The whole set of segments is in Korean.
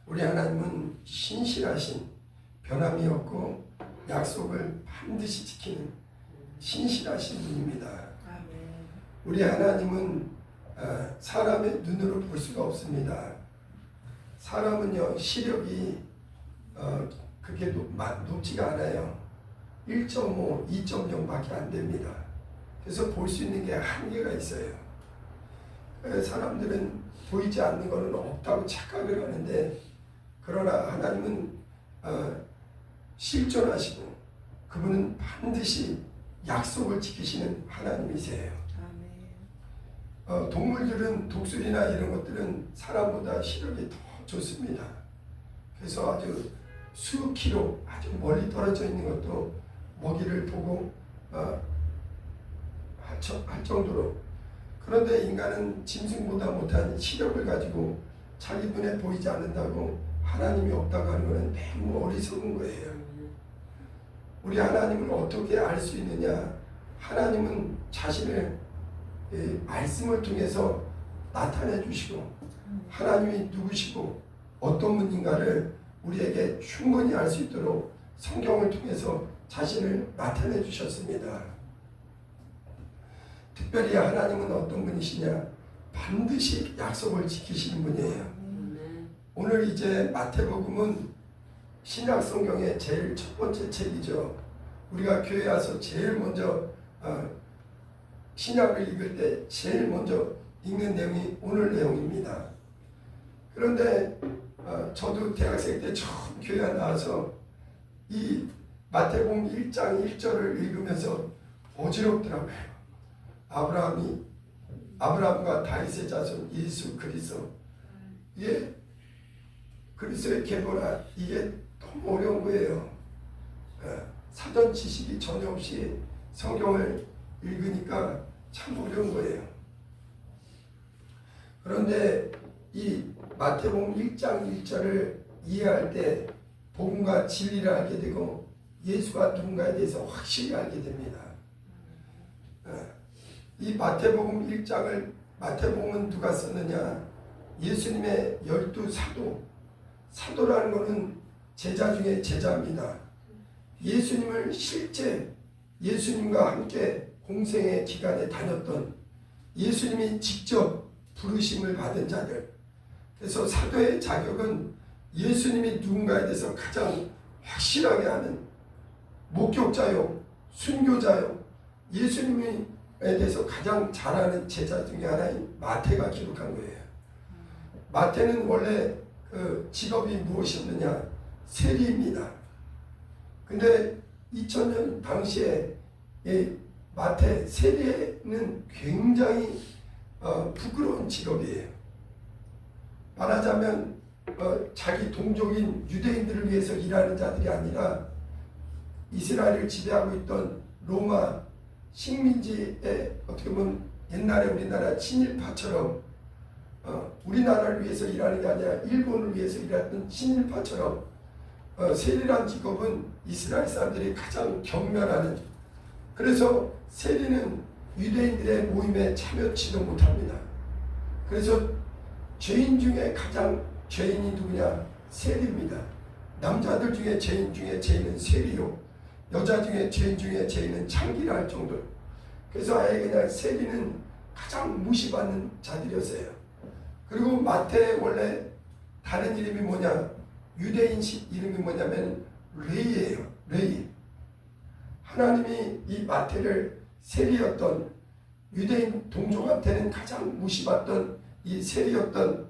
우리 하나님은 신실하신, 변함이 없고 약속을 반드시 지키는 신실하신 분입니다. 우리 하나님은 사람의 눈으로 볼 수가 없습니다. 사람은요, 시력이 그렇게 높지가 않아요. 1.5, 2.0밖에 안 됩니다. 그래서 볼 수 있는 게 한계가 있어요. 사람들은 보이지 않는 것은 없다고 착각을 하는데, 그러나 하나님은 실존하시고 그분은 반드시 약속을 지키시는 하나님이세요. 동물들은, 독수리나 이런 것들은 사람보다 시력이 더 좋습니다. 그래서 아주 수 킬로 아주 멀리 떨어져 있는 것도 먹이를 보고 할 정도로. 그런데 인간은 짐승보다 못한 시력을 가지고 자기 눈에 보이지 않는다고 하나님이 없다고 하는 것은 매우 어리석은 거예요. 우리 하나님을 어떻게 알 수 있느냐? 하나님은 자신을 말씀을 통해서 나타내 주시고, 하나님이 누구시고 어떤 분인가를 우리에게 충분히 알 수 있도록 성경을 통해서 자신을 나타내 주셨습니다. 특별히 하나님은 어떤 분이시냐? 반드시 약속을 지키시는 분이에요. 오늘 이제 마태복음은 신약 성경의 제일 첫 번째 책이죠. 우리가 교회 와서 제일 먼저 신약을 읽을 때 제일 먼저 읽는 내용이 오늘 내용입니다. 그런데 저도 대학생 때 처음 교회 나와서 이 마태복음 1장 1절을 읽으면서 어지럽더라고요. 아브라함과 다윗의 자손 예수 그리스도, 이게 그리스도의 계보라, 이게 너무 어려운 거예요. 사전 지식이 전혀 없이 성경을 읽으니까 참 어려운 거예요. 그런데 이 마태복음 1장 1절을 이해할 때 복음과 진리를 알게 되고 예수가 누군가에 대해서 확실히 알게 됩니다. 이 마태복음 1장을, 마태복음은 누가 썼느냐? 예수님의 12사도, 사도라는 것은 제자 중에 제자입니다. 예수님을 실제 예수님과 함께 공생의 기간에 다녔던, 예수님이 직접 부르심을 받은 자들. 그래서 사도의 자격은 예수님이 누군가에 대해서 가장 확실하게 아는 목격자요, 순교자요, 예수님에 대해서 가장 잘 아는 제자 중에 하나인 마태가 기록한 거예요. 마태는 원래 그 직업이 무엇이었느냐? 세리입니다. 근데 2000년 당시에 이 마태 세리는 굉장히 부끄러운 직업이에요. 말하자면 자기 동족인 유대인들을 위해서 일하는 자들이 아니라 이스라엘을 지배하고 있던 로마 식민지의, 어떻게 보면 옛날에 우리나라 친일파처럼 우리나라를 위해서 일하는 게 아니라 일본을 위해서 일했던 친일파처럼 세리란 직업은 이스라엘 사람들이 가장 경멸하는, 그래서 세리는 유대인들의 모임에 참여치도 못합니다. 그래서 죄인 중에 가장 죄인이 누구냐? 세리입니다. 남자들 중에 죄인 중에 죄인은 세리요, 여자 중에 죄인 중에 죄인은 창기라 할 정도로. 그래서 아예 그냥 세리는 가장 무시받는 자들이었어요. 그리고 마태의 원래 다른 이름이 뭐냐? 유대인식 이름이 뭐냐면 레이예요. 레이. 하나님이 이 마태를 세리였던, 유대인 동족한테는 가장 무시받던 이 세리였던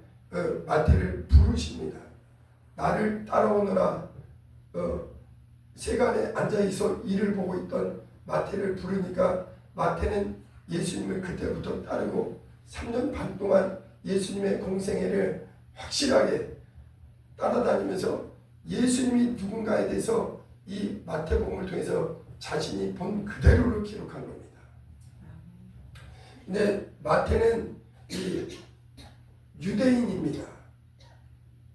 마태를 부르십니다. 나를 따라오너라. 세간에 앉아있어 일을 보고 있던 마태를 부르니까 마태는 예수님을 그때부터 따르고 3년 반 동안 예수님의 공생애를 확실하게 따라다니면서 예수님이 누군가에 대해서 이 마태복음을 통해서 자신이 본 그대로를 기록한 겁니다. 근데 마태는 이 유대인입니다.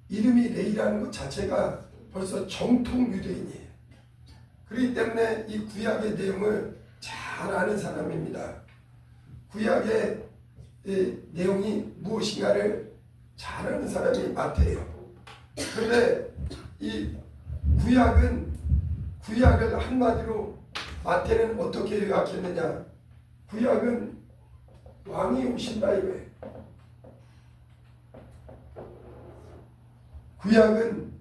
이름이 레이라는 것 자체가 벌써 정통 유대인이에요. 그렇기 때문에 이 구약의 내용을 잘 아는 사람입니다. 구약의 내용이 무엇인가를 잘 아는 사람이 마태예요. 그런데 이 구약을 한마디로 마태는 어떻게 요약했느냐? 구약은 왕이 오신다 이거예요. 구약은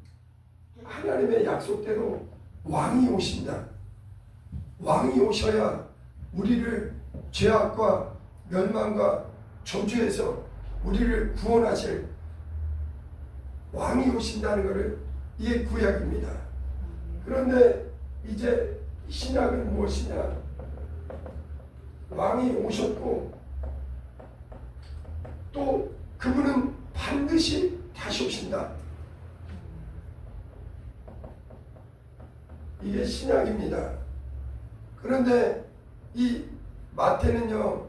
하나님의 약속대로 왕이 오신다. 왕이 오셔야 우리를 죄악과 멸망과 저주에서 우리를 구원하실 왕이 오신다는 것을 이게 구약입니다. 그런데 이제 신약은 무엇이냐? 왕이 오셨고 또 그분은 반드시 다시 오신다. 이게 신약입니다. 그런데 이 마태는요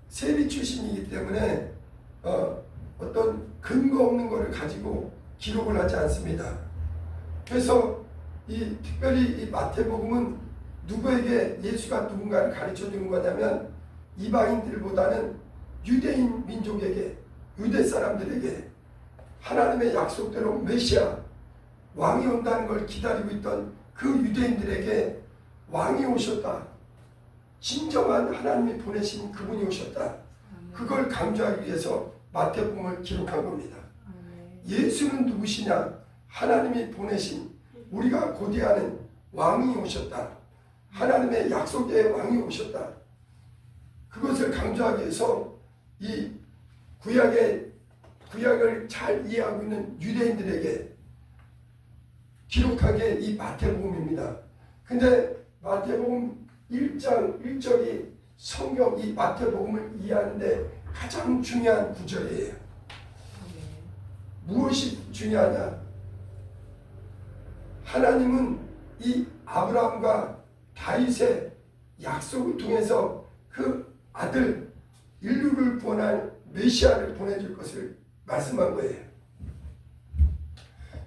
세리 출신이기 때문에 어떤 근거 없는 것을 가지고 기록을 하지 않습니다. 그래서 특별히 이 마태복음은 누구에게 예수가 누군가를 가르쳐 주는 거냐면 이방인들보다는 유대인 민족에게, 유대 사람들에게 하나님의 약속대로 메시아 왕이 온다는 걸 기다리고 있던 그 유대인들에게 왕이 오셨다. 진정한 하나님이 보내신 그분이 오셨다. 그걸 강조하기 위해서 마태복음을 기록한 겁니다. 예수는 누구시냐? 하나님이 보내신 우리가 고대하는 왕이 오셨다. 하나님의 약속의 왕이 오셨다. 그것을 강조하기 위해서 이 구약을 잘 이해하고 있는 유대인들에게 기록한 게 이 마태복음입니다. 근데 마태복음 1장 1절이 성경 이 마태복음을 이해하는데 가장 중요한 구절이에요. 무엇이 중요하냐? 하나님은 이 아브라함과 다윗의 약속을 통해서 그 아들 인류를 구원할 메시아를 보내줄 것을 말씀한 거예요.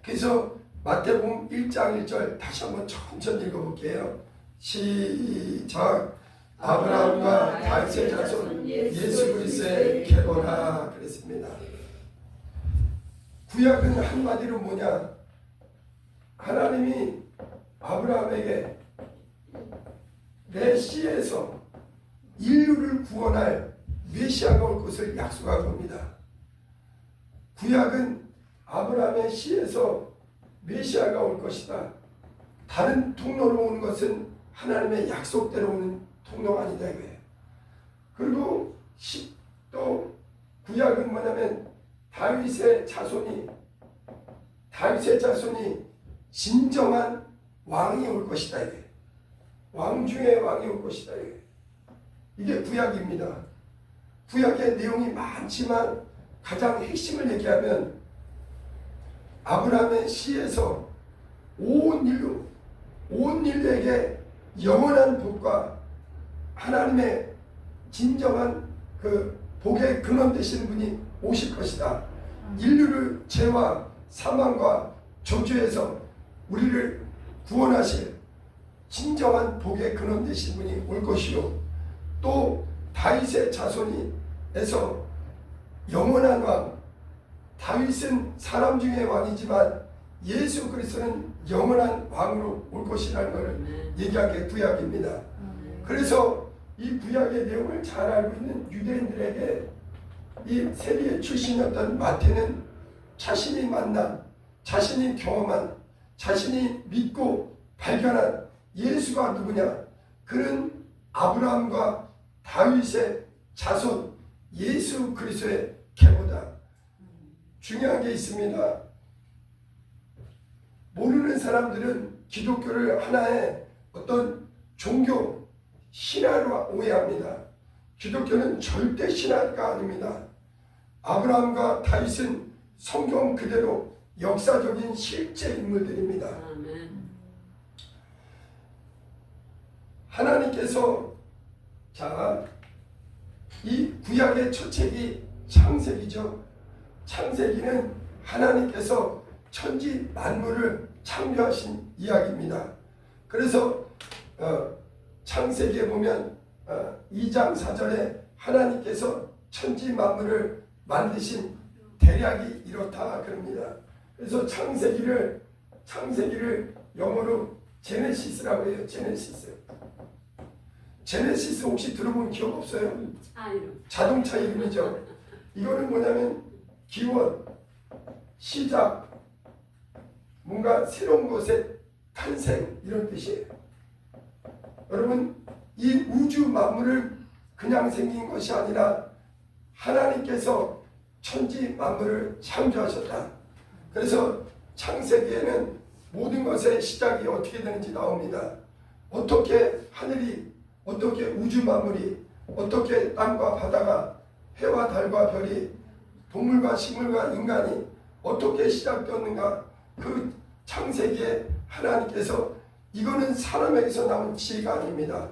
그래서 마태복음 1장 1절 다시 한번 천천히 읽어볼게요. 시작. 아브라함과 다윗의 자손 예수 그리스도의 계보라 그랬습니다. 구약은 한마디로 뭐냐? 하나님이 아브라함에게 내 씨에서 인류를 구원할 메시아가 올 것을 약속한 겁니다. 구약은 아브라함의 씨에서 메시아가 올 것이다. 다른 통로로 오는 것은 하나님의 약속대로 오는 통로가 아니다 이거예요. 그리고 또 구약은 뭐냐면 다윗의 자손이 진정한 왕이 올 것이다 이게. 왕 중에 왕이 올 것이다 이게 구약입니다. 구약의 내용이 많지만 가장 핵심을 얘기하면 아브라함의 씨에서 온 인류에게 영원한 복과 하나님의 진정한 그 복의 근원 되시는 분이 오실 것이다. 인류를 죄와 사망과 저주에서 우리를 구원하실 진정한 복의 근원 되신 분이 올 것이요. 또 다윗의 자손에서 영원한 왕, 다윗은 사람 중에 왕이지만 예수 그리스도는 영원한 왕으로 올 것이라는 것을 얘기한 게 구약입니다. 그래서 이 구약의 내용을 잘 알고 있는 유대인들에게 이 세리의 출신이었던 마태는 자신이 만난, 자신이 경험한, 자신이 믿고 발견한 예수가 누구냐? 그는 아브라함과 다윗의 자손 예수 그리스도의 계보다. 중요한 게 있습니다. 모르는 사람들은 기독교를 하나의 어떤 종교, 신화로 오해합니다. 기독교는 절대 신화가 아닙니다. 아브라함과 다윗은 성경 그대로 역사적인 실제 인물들입니다. 하나님께서 이 구약의 첫 책이 창세기죠. 창세기는 하나님께서 천지 만물을 창조하신 이야기입니다. 그래서 창세기에 보면 2장 4절에 하나님께서 천지 만물을 만드신 대략이 이렇다 그럽니다. 그래서 창세기를 영어로 제네시스라고 해요. 제네시스. 제네시스 혹시 들어본 기억 없어요? 자동차 이름이죠. 이거는 뭐냐면 기원, 시작, 뭔가 새로운 것의 탄생 이런 뜻이에요. 여러분 이 우주 만물을 그냥 생긴 것이 아니라 하나님께서 천지 만물을 창조하셨다. 그래서 창세기에는 모든 것의 시작이 어떻게 되는지 나옵니다. 어떻게 하늘이, 어떻게 우주 만물이, 어떻게 땅과 바다가, 해와 달과 별이, 동물과 식물과 인간이 어떻게 시작되었는가. 그 창세기에 하나님께서 이거는 사람에게서 나온 지혜가 아닙니다.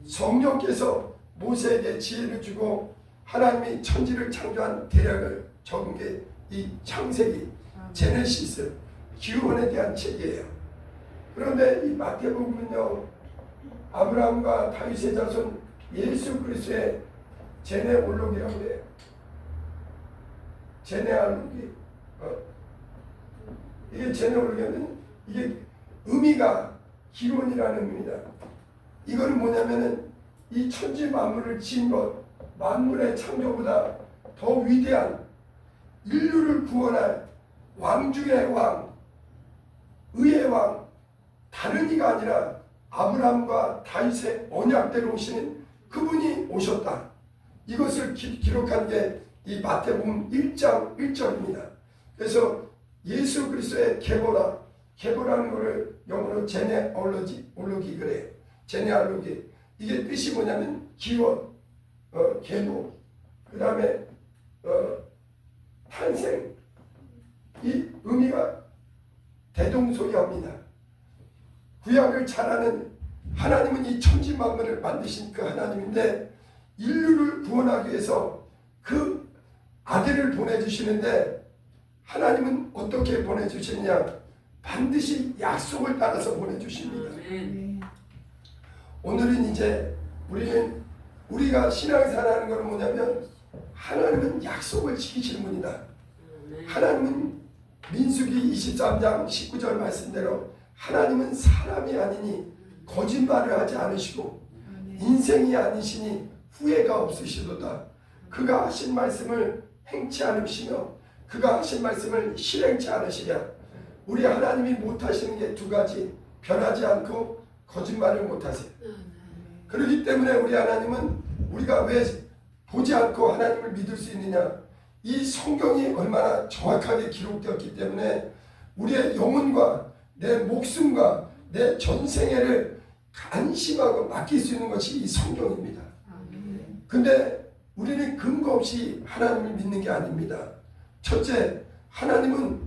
성령께서 모세에게 지혜를 주고 하나님이 천지를 창조한 대략을 적은 게 이 창세기, 제네시스, 기원에 대한 책이에요. 그런데 이 마태복음은요, 아브라함과 다윗의 자손 예수 그리스도의 제네올로기라고 해요. 제네알로기. 이게 제네올로기는 이게 의미가 기원이라는 의미입니다. 이거는 뭐냐면은 이 천지 만물을 지은 것, 만물의 창조보다 더 위대한 인류를 구원할 왕 중의 왕, 의의 왕, 다른 이가 아니라 아브라함과 다윗의 언약대로 오시는 그분이 오셨다. 이것을 기록한 게 이 마태복음 1장 1절입니다. 그래서 예수 그리스도의 계보라는 것을 영어로 제네올로기 그래요. 제네알로기. 이게 뜻이 뭐냐면 기원, 계보, 그 다음에 탄생. 이 의미가 대동소이합니다. 구약을 잘 아는 하나님은 이 천지 만물을 만드신 그 하나님인데 인류를 구원하기 위해서 그 아들을 보내주시는데 하나님은 어떻게 보내주시느냐? 반드시 약속을 따라서 보내주십니다. 오늘은 이제 우리가 신앙생활하는 것은 뭐냐면 하나님은 약속을 지키시는 분이다. 하나님은 민수기 23장 19절 말씀대로 하나님은 사람이 아니니 거짓말을 하지 않으시고 인생이 아니시니 후회가 없으시도다. 그가 하신 말씀을 행치 않으시며 그가 하신 말씀을 실행치 않으시랴. 우리 하나님이 못하시는 게 두 가지, 변하지 않고 거짓말을 못하세요. 그렇기 때문에 우리 하나님은 우리가 왜 보지 않고 하나님을 믿을 수 있느냐? 이 성경이 얼마나 정확하게 기록되었기 때문에 우리의 영혼과 내 목숨과 내 전생애를 안심하고 맡길 수 있는 것이 이 성경입니다. 근데 우리는 근거 없이 하나님을 믿는 게 아닙니다. 첫째, 하나님은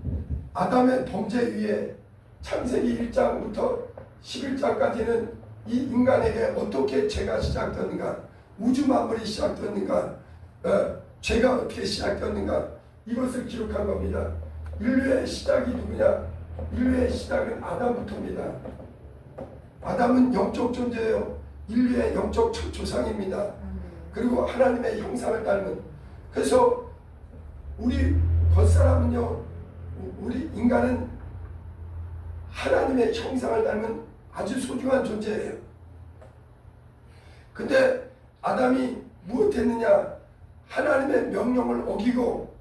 아담의 범죄 위에 창세기 1장부터 11장까지는 이 인간에게 어떻게 죄가 시작되었는가, 우주 만물이 시작되었는가, 죄가 어떻게 시작되었는가, 이것을 기록한 겁니다. 인류의 시작이 누구냐? 인류의 시작은 아담부터입니다. 아담은 영적 존재예요. 인류의 영적 조상입니다. 그리고 하나님의 형상을 닮은. 그래서 우리 겉사람은요, 우리 인간은 하나님의 형상을 닮은 아주 소중한 존재예요. 근데 아담이 무엇했느냐? 하나님의 명령을 어기고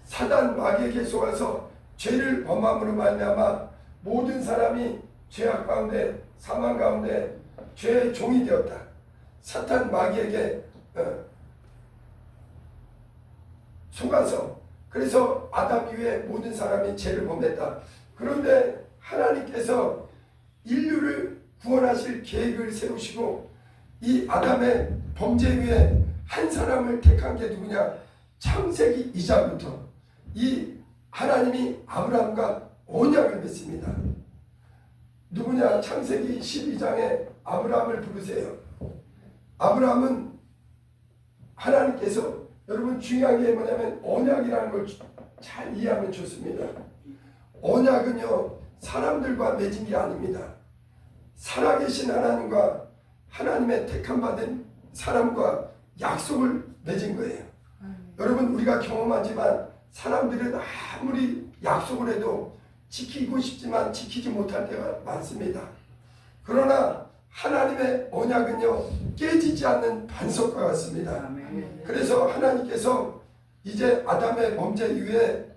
사단 마귀에게 속아서 죄를 범함으로 말미암아 모든 사람이 죄악 가운데, 사망 가운데 죄의 종이 되었다. 사탄 마귀에게 속아서, 그래서 아담 이후에 모든 사람이 죄를 범했다. 그런데 하나님께서 인류를 구원하실 계획을 세우시고 이 아담의 범죄 위에 한 사람을 택한 게 누구냐? 창세기 2장부터 이 하나님이 아브라함과 언약을 맺습니다. 누구냐? 창세기 12장에 아브라함을 부르세요. 아브라함은 하나님께서, 여러분 중요한 게 뭐냐면 언약이라는 걸 잘 이해하면 좋습니다. 언약은요, 사람들과 맺은 게 아닙니다. 살아계신 하나님과 하나님의 택함받은 사람과 약속을 맺은 거예요. 여러분 우리가 경험하지만 사람들은 아무리 약속을 해도 지키고 싶지만 지키지 못할 때가 많습니다. 그러나 하나님의 언약은요 깨지지 않는 반석과 같습니다. 그래서 하나님께서 이제 아담의 범죄 이후에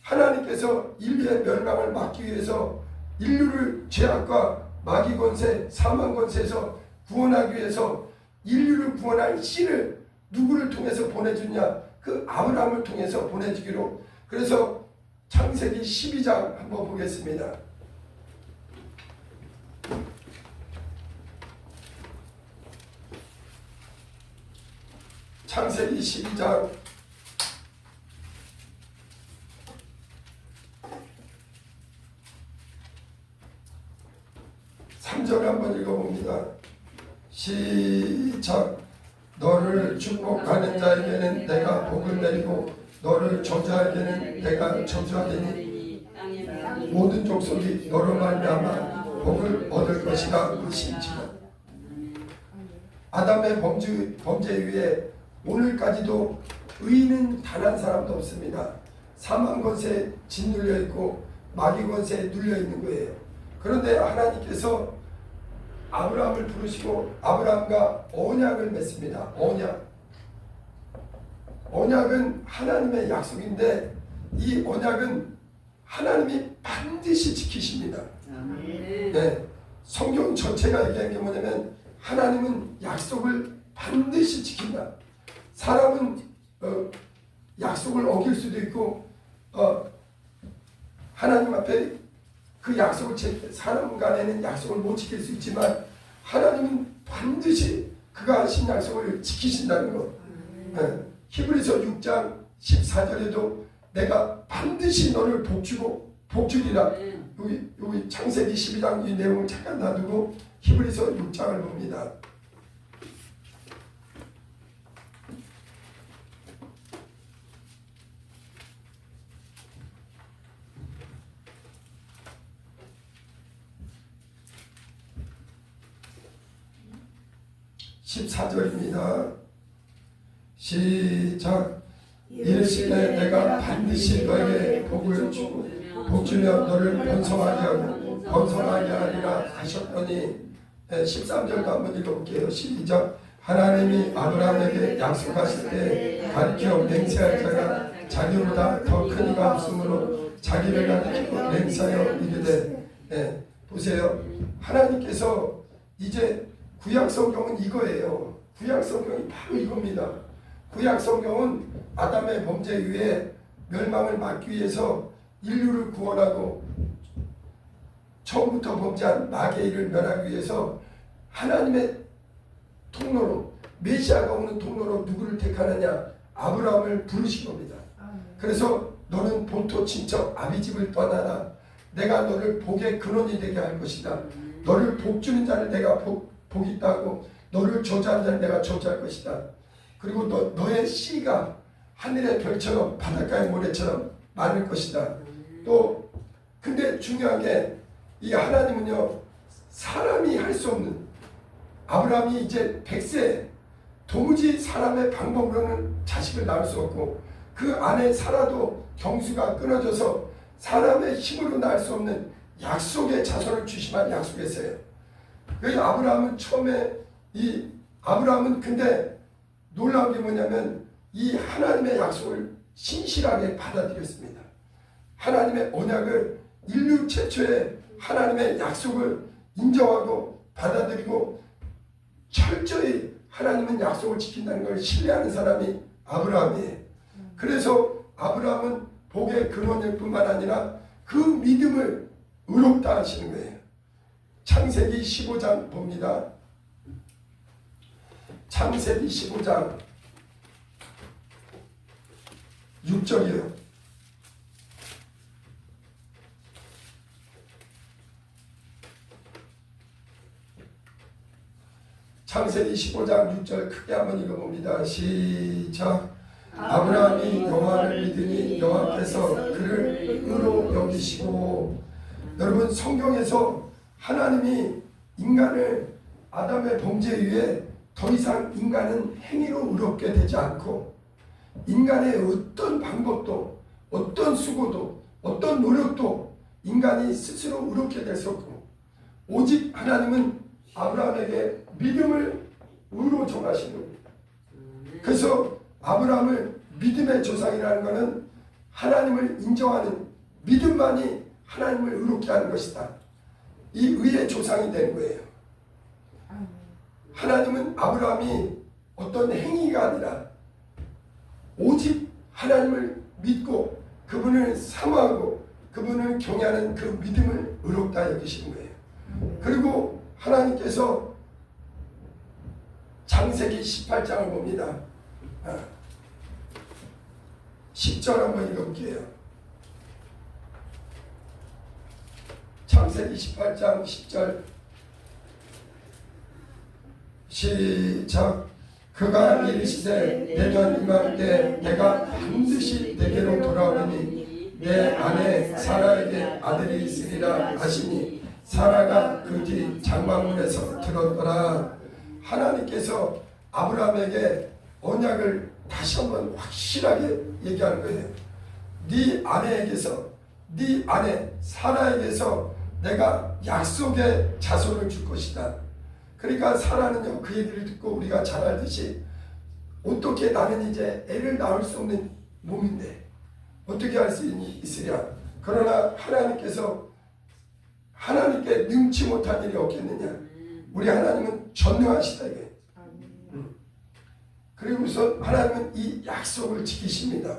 하나님께서 인류의 멸망을 막기 위해서 인류를 죄악과 마귀 권세, 사망 권세에서 구원하기 위해서 인류를 구원할 씨를 누구를 통해서 보내주냐? 그 아브라함을 통해서 보내주기로. 그래서 창세기 12장 한번 보겠습니다. 창세기 12장 3절 한번 읽어봅니다. 시작. 너를 축복하는 자에게는 내가 복을 내리고 너를 저주하게는 내가 저주하리니 모든 족속이 너로 말미암아 복을 얻을 것이라 하신지라. 아담의 범죄 이후에 오늘까지도 의인은 단 한 사람도 없습니다. 사망 권세에 짓눌려 있고 마귀 권세에 눌려 있는 거예요. 그런데 하나님께서 아브라함을 부르시고 아브라함과 언약을 맺습니다. 언약은 하나님의 약속인데 이 언약은 하나님이 반드시 지키십니다. 네, 성경 전체가 얘기하는 게 뭐냐면 하나님은 약속을 반드시 지킨다. 사람은 약속을 어길 수도 있고 하나님 앞에 그 약속을 사람 간에는 약속을 못 지킬 수 있지만 하나님은 반드시 그가 하신 약속을 지키신다는 것. 히브리서 6장 14절에도 내가 반드시 너를 복주고 복주리라. 여기 창세기 12장 이 내용을 잠깐 놔두고 히브리서 6장을 봅니다. (14절입니다) 시작. 이르시되 내가 반드시 너에게 복을 주고 복주며 너를 번성하게 하고 번성하게 하리라 하셨더니 13절도 한번 읽어볼게요. 시작. 하나님이 아브라함에게 약속하실 때 가리켜 맹세할 자가 자기보다 더 큰 이가 없으므로 자기를 가리키고 맹세하여 이르되. 보세요. 하나님께서 이제 구약성경은 이거예요. 구약성경이 바로 이겁니다. 구약성경은 아담의 범죄 이후에 멸망을 막기 위해서 인류를 구원하고 처음부터 범죄한 마귀의 일을 멸하기 위해서 하나님의 통로로 메시아가 오는 통로로 누구를 택하느냐? 아브라함을 부르신 겁니다. 그래서 너는 본토 친척 아비집을 떠나라. 내가 너를 복의 근원이 되게 할 것이다. 너를 복주는 자를 내가 복이 있다고 너를 저주하는 자를 내가 저주할 것이다. 그리고 너의 씨가 하늘의 별처럼 바닷가의 모래처럼 많을 것이다. 또 근데 중요한 게 이 하나님은요 사람이 할 수 없는, 아브라함이 이제 100세 도무지 사람의 방법으로는 자식을 낳을 수 없고 그 안에 살아도 경수가 끊어져서 사람의 힘으로 낳을 수 없는 약속의 자손을 주시만 약속했어요. 그 아브라함은 처음에 아브라함은 근데 놀라운 게 뭐냐면 이 하나님의 약속을 신실하게 받아들였습니다. 하나님의 언약을 인류 최초의 하나님의 약속을 인정하고 받아들이고 철저히 하나님은 약속을 지킨다는 걸 신뢰하는 사람이 아브라함이에요. 그래서 아브라함은 복의 근원일 뿐만 아니라 그 믿음을 의롭다 하시는 거예요. 창세기 15장 봅니다. 창세기 15장 6절이에요. 창세기 15장 6절 크게 한번 읽어봅니다. 시작. 아브라함이 여호와를 믿으니 여호와께서 그를 의로 여기시고. 여러분 성경에서 하나님이 인간을 아담의 범죄 이후에 더 이상 인간은 행위로 의롭게 되지 않고 인간의 어떤 방법도 어떤 수고도 어떤 노력도 인간이 스스로 의롭게 될 수 없고 오직 하나님은 아브라함에게 믿음을 의로 정하시는 겁니다. 그래서 아브라함을 믿음의 조상이라는 것은 하나님을 인정하는 믿음만이 하나님을 의롭게 하는 것이다. 이 의의 조상이 된 거예요. 하나님은 아브라함이 어떤 행위가 아니라 오직 하나님을 믿고 그분을 사모하고 그분을 경외하는 그 믿음을 의롭다 여기시는 거예요. 그리고 하나님께서 창세기 18장을 봅니다. 10절 한번 읽어볼게요. 창세기 18장 10절 시작. 그가 이르시되 내년 이맘때 내가 반드시 내게로 돌아오리니 내 아내 사라에게 아들이 있으리라 하시니 사라가 그 뒤 장막문에서 들었더라. 하나님께서 아브라함에게 언약을 다시 한번 확실하게 얘기하는 거예요. 네 아내에게서 네 아내 사라에게서 내가 약속의 자손을 줄 것이다. 그러니까 사라는요 그 얘기를 듣고 우리가 잘 알듯이 어떻게 나는 이제 애를 낳을 수 없는 몸인데 어떻게 할 수 있으랴. 그러나 하나님께 능치 못한 일이 없겠느냐. 우리 하나님은 전능하시다 이게. 그리고서 하나님은 이 약속을 지키십니다.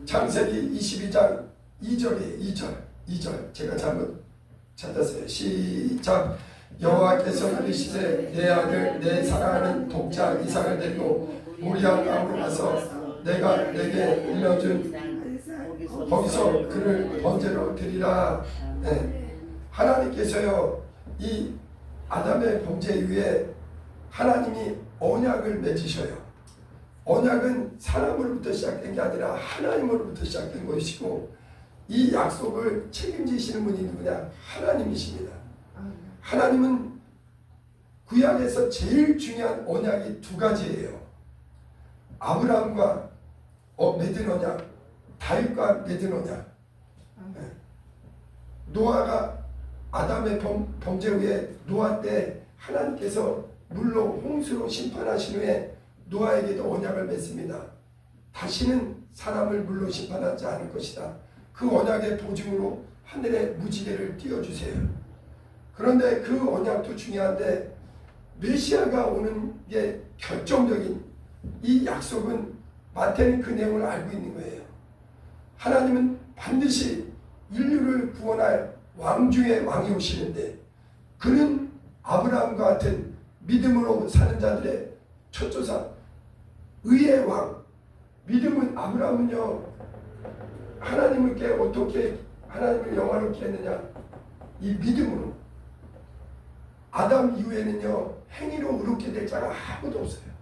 창세기 22장 2절이에요. 2절 제가 잘못 찾았어요. 시작. 여호와께서 이르시되 내 아들 내 사랑하는 독자 이삭을 데리고 모리아 땅으로 가서 내가 내게 일러준 거기서 그를 번제로 드리라. 네. 하나님께서요 이 아담의 범죄 이후에 하나님이 언약을 맺으셔요. 언약은 사람으로부터 시작된 게 아니라 하나님으로부터 시작된 것이고 이 약속을 책임지시는 분이 누구냐? 하나님이십니다. 하나님은 구약에서 제일 중요한 언약이 두 가지예요. 아브라함과 맺은 언약, 다윗과 맺은 언약. 노아가 아담의 범죄 후에 노아 때 하나님께서 물로 홍수로 심판하신 후에 노아에게도 언약을 맺습니다. 다시는 사람을 물로 심판하지 않을 것이다. 그 언약의 보증으로 하늘에 무지개를 띄워주세요. 그런데 그 언약도 중요한데 메시아가 오는 게 결정적인 이 약속은 마태는 그 내용을 알고 있는 거예요. 하나님은 반드시 인류를 구원할 왕 중의 왕이 오시는데 그는 아브라함과 같은 믿음으로 사는 자들의 첫조상 의의 왕. 믿음은 아브라함은요 하나님께 어떻게 하나님을 영화롭게 했느냐. 이 믿음으로. 아담 이후에는요 행위로 의롭게 될 자가 아무도 없어요.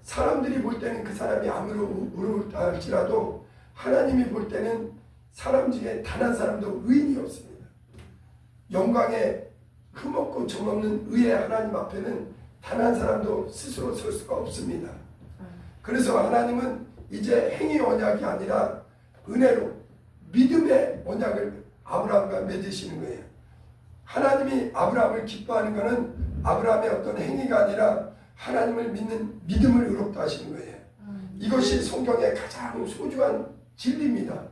사람들이 볼 때는 그 사람이 아무리 의롭다 할지라도 하나님이 볼 때는 사람 중에 단 한 사람도 의인이 없습니다. 영광에 흠없고 점없는 의의 하나님 앞에는 단 한 사람도 스스로 설 수가 없습니다. 그래서 하나님은 이제 행위 언약이 아니라 은혜로 믿음의 언약을 아브라함과 맺으시는 거예요. 하나님이 아브라함을 기뻐하는 것은 아브라함의 어떤 행위가 아니라 하나님을 믿는 믿음을 의롭다 하시는 거예요. 이것이 성경의 가장 소중한 진리입니다.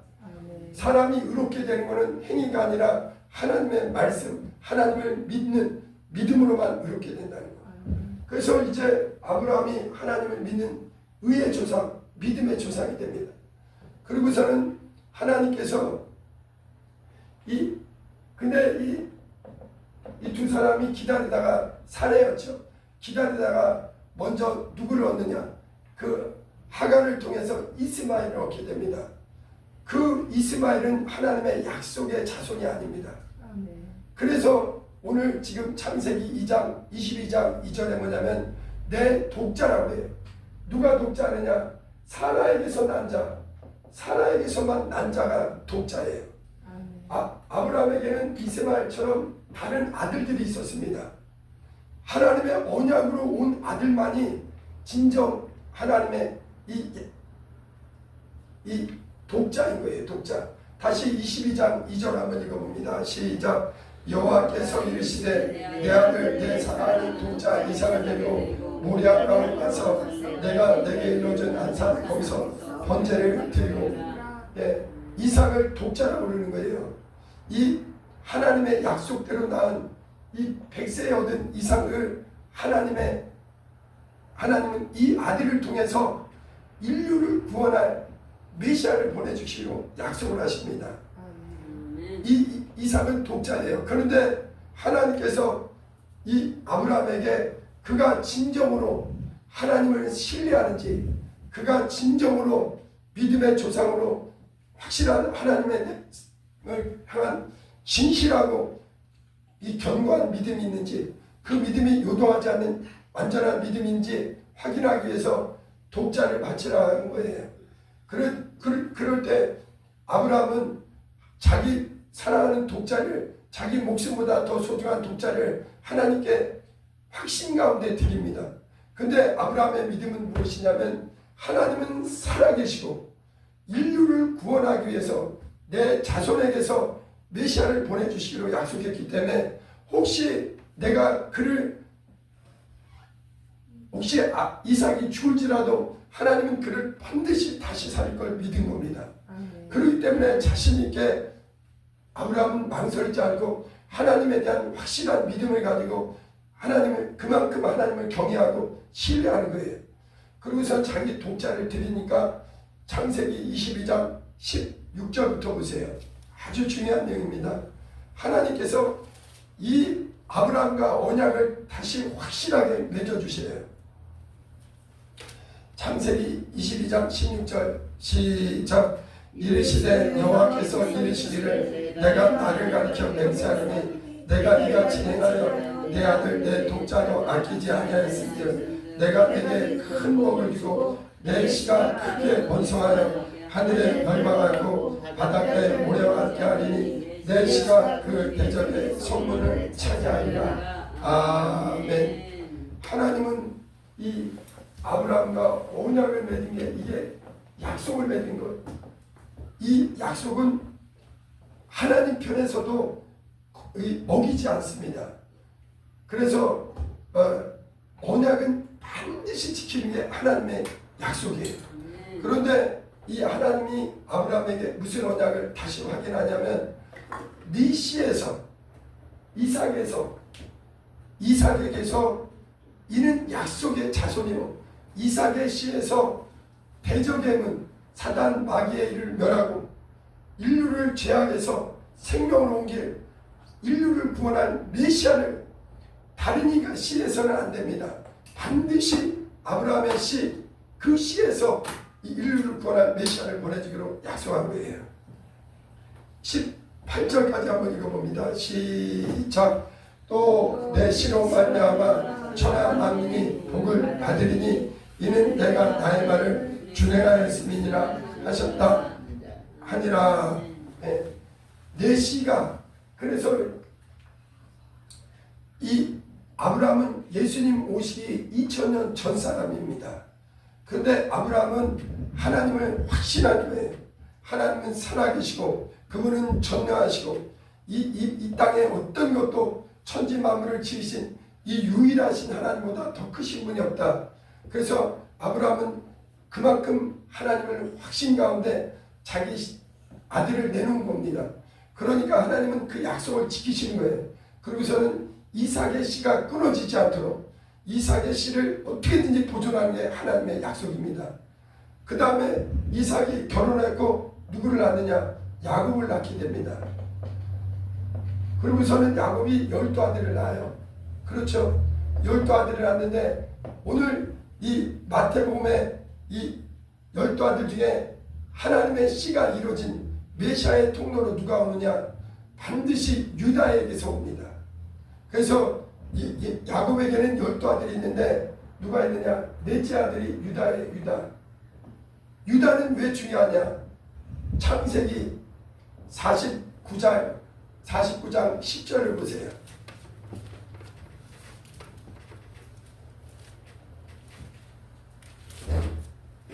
사람이 의롭게 되는 것은 행위가 아니라 하나님의 말씀, 하나님을 믿는 믿음으로만 의롭게 된다는 거예요. 그래서 이제 아브라함이 하나님을 믿는 의의 조상, 믿음의 조상이 됩니다. 그리고서는 하나님께서 근데 이 두 사람이 기다리다가 사내였죠. 기다리다가 먼저 누구를 얻느냐? 그 하갈을 통해서 이스마엘을 얻게 됩니다. 그 이스마엘은 하나님의 약속의 자손이 아닙니다. 그래서 오늘 지금 창세기 2장 22장 2절에 뭐냐면 내 독자라고 해요. 누가 독자느냐? 사라에게서 난 자, 사라에게서만 난 자가 독자예요. 아브라함에게는 이스마엘처럼 다른 아들들이 있었습니다. 하나님의 언약으로 온 아들만이 진정 하나님의 이 독자인 거예요. 독자. 다시 22장 2절 한번 읽어봅니다. 시작. 여호와께서 이르시되 내 아들 내 사랑하는 독자 이삭을 데리고 모리아 강을 가서 내가 내게 일러준 안산 거기서 번제를 드리고, 이삭을 독자라고 부르는 거예요. 이 하나님의 약속대로 낳은 이 100세에 얻은 이삭을 하나님은 이 아들을 통해서 인류를 구원할 메시아를 보내주시기로 약속을 하십니다. 이 이삭은 독자예요. 그런데 하나님께서 이 아브라함에게 그가 진정으로 하나님을 신뢰하는지, 그가 진정으로 믿음의 조상으로 확실한 하나님을 향한 진실하고 이 견고한 믿음이 있는지, 그 믿음이 요동하지 않는 완전한 믿음인지 확인하기 위해서 독자를 바치라는 거예요. 그럴 때 아브라함은 자기 사랑하는 독자를, 자기 목숨보다 더 소중한 독자를 하나님께 확신 가운데 드립니다. 근데 아브라함의 믿음은 무엇이냐면, 하나님은 살아계시고 인류를 구원하기 위해서 내 자손에게서 메시아를 보내주시기로 약속했기 때문에 혹시 이삭이 죽을지라도 하나님은 그를 반드시 다시 살릴 걸 믿은 겁니다. 그렇기 때문에 자신 있게 아브라함은 망설이지 않고 하나님에 대한 확실한 믿음을 가지고 그만큼 하나님을 경외하고 신뢰하는 거예요. 그러고서 자기 독자를 드리니까 창세기 22장 16절부터 보세요. 아주 중요한 내용입니다. 하나님께서 이 아브라함과 언약을 다시 확실하게 맺어주세요. 창세기 22장 16절 시작. 이르시되 여호와께서 이르시기를 내가 나를 가리켜 맹세하노니 내가 이같이 행하여 내 아들 내 독자도 아끼지 아니하였으며 내가 내게 큰 복을 주고 내 씨가 크게 번성하여 하늘에 멸망하고 바닷가에 모래와 함께 하리니 내 씨가 그 대적의 성문을 차지하리라. 아멘. 하나님은 이 아브라함과 언약을 맺은 게, 이게 약속을 맺은 것, 이 약속은 하나님 편에서도 어기지 않습니다. 그래서 언약은 반드시 지키는 게 하나님의 약속이에요. 그런데 이 하나님이 아브라함에게 무슨 언약을 다시 확인하냐면, 네 씨에서 이삭에게서 이는 약속의 자손이요 이삭의 씨에서 대적의 문 사단 마귀의 일을 멸하고 인류를 죄악에서 생명으로 옮길 인류를 구원할 메시아를 다른 이가 씨에서는 안 됩니다. 반드시 아브라함의 씨, 그 씨에서 이 인류를 구원할 메시아를 보내주기로 약속한 거예요. 18절까지 한번 읽어봅니다. 시작. 또 내 씨로 말미암아 천하 만민이 복을 받으리니 이는 내가 나의 말을 준행하였음이니라 하셨다 하니라. 내 씨가, 그래서 이 아브라함은 예수님 오시기 2000년 전 사람입니다. 그런데 아브라함은 하나님을 확신한 거예요. 하나님은 살아계시고 그분은 전능하시고 이 땅에 어떤 것도 천지 만물을 지으신 이 유일하신 하나님보다 더 크신 분이 없다. 그래서 아브라함은 그만큼 하나님을 확신 가운데 자기 아들을 내놓은 겁니다. 그러니까 하나님은 그 약속을 지키시는 거예요. 그러고서는 이삭의 씨가 끊어지지 않도록 이삭의 씨를 어떻게든지 보존하는 게 하나님의 약속입니다. 그 다음에 이삭이 결혼했고 누구를 낳느냐? 야곱을 낳게 됩니다. 그러고서는 야곱이 12아들을 낳아요. 그렇죠? 12아들을 낳는데 오늘 이 마태복음에 이 12아들 중에 하나님의 씨가 이루어진 메시아의 통로로 누가 오느냐? 반드시 유다에게서 옵니다. 그래서 야곱에게는 12아들이 있는데 누가 있느냐? 넷째 아들이 유다예요. 유다는 왜 중요하냐? 창세기 49장 10절을 보세요.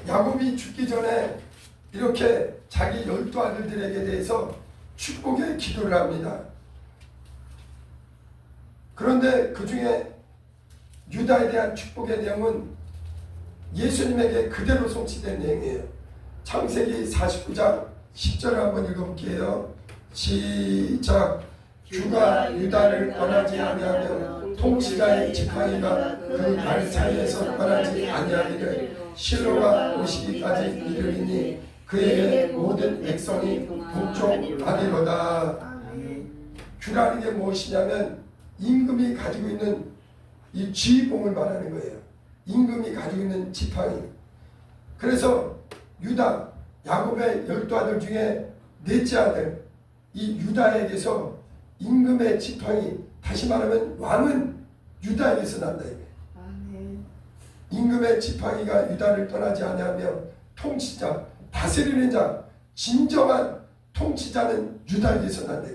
야곱이 죽기 전에 이렇게 자기 12아들들에게 대해서 축복의 기도를 합니다. 그런데 그 중에 유다에 대한 축복의 내용은 예수님에게 그대로 성취된 내용이에요. 창세기 49장 10절을 한번 읽어볼게요. 시작. 주가 유다를 떠나지 아니하며 통치자의 지팡이가 그 발 사이에서 떠나지 아니하기를 실로가 오시기까지 이르리니 그에게 모든 백성이 복종하리로다. 주라는 게 무엇이냐면 임금이 가지고 있는 이 지휘봉을 말하는 거예요. 임금이 가지고 있는 지팡이. 그래서 유다, 야곱의 12아들 중에 넷째 아들 이 유다에게서 임금의 지팡이, 다시 말하면 왕은 유다에게서 난다. 임금의 지팡이가 유다를 떠나지 아니하며 통치자, 다스리는 자, 진정한 통치자는 유다에게서 난다.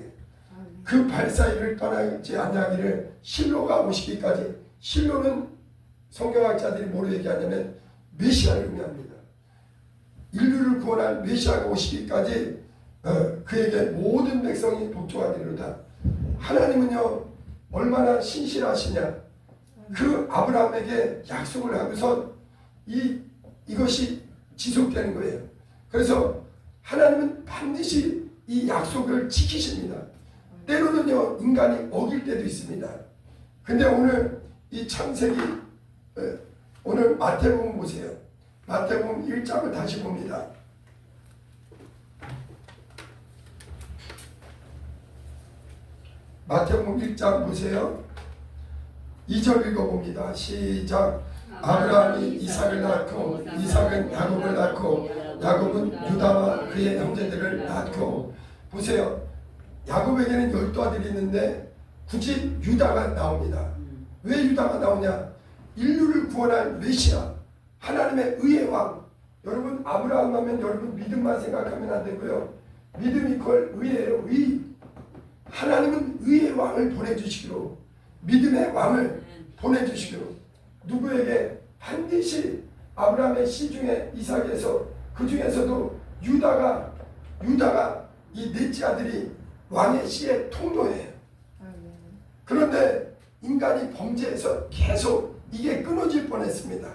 그 발사이를 떠나지 아니하기를 실로가 오시기까지. 실로는 성경학자들이 뭐로 얘기하냐면 메시아를 의미합니다. 인류를 구원할 메시아가 오시기까지 그에게 모든 백성이 복종하리로다. 하나님은요 얼마나 신실하시냐. 그 아브라함에게 약속을 하고서 이것이 지속되는 거예요. 그래서 하나님은 반드시 이 약속을 지키십니다. 때로는요 인간이 어길 때도 있습니다. 근데 오늘 이 창세기 오늘 마태복음 보세요. 마태복음 1장을 다시 봅니다. 마태복음 1장 보세요. 2절 읽어봅니다. 시작. 아브라함이 이삭을 낳고 이삭은 야곱을 낳고 야곱은 유다와 그의 형제들을 낳고. 보세요. 야곱에게는 12아들이 있는데 굳이 유다가 나옵니다. 왜 유다가 나오냐? 인류를 구원할 메시아, 하나님의 의의 왕. 여러분 아브라함 하면 여러분 믿음만 생각하면 안 되고요. 믿음 이퀄 의예요. 의. 하나님은 의의 왕을 보내주시기로, 믿음의 왕을 보내주시기로, 누구에게? 반드시 아브라함의 씨 중에 이삭에서, 그 중에서도 유다가 이 넷째 아들이 왕의 씨의 통로예요. 그런데 인간이 범죄해서 계속 이게 끊어질 뻔했습니다.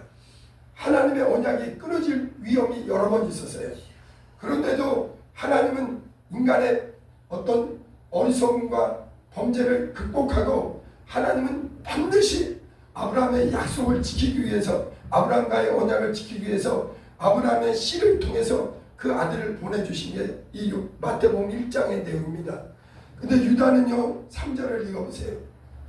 하나님의 언약이 끊어질 위험이 여러 번 있었어요. 그런데도 하나님은 인간의 어떤 어리석음과 범죄를 극복하고 하나님은 반드시 아브라함의 약속을 지키기 위해서, 아브라함과의 언약을 지키기 위해서 아브라함의 씨를 통해서 그 아들을 보내주신 게 이 마태복음 1장의 내용입니다. 근데 유다는요 3절을 읽어보세요.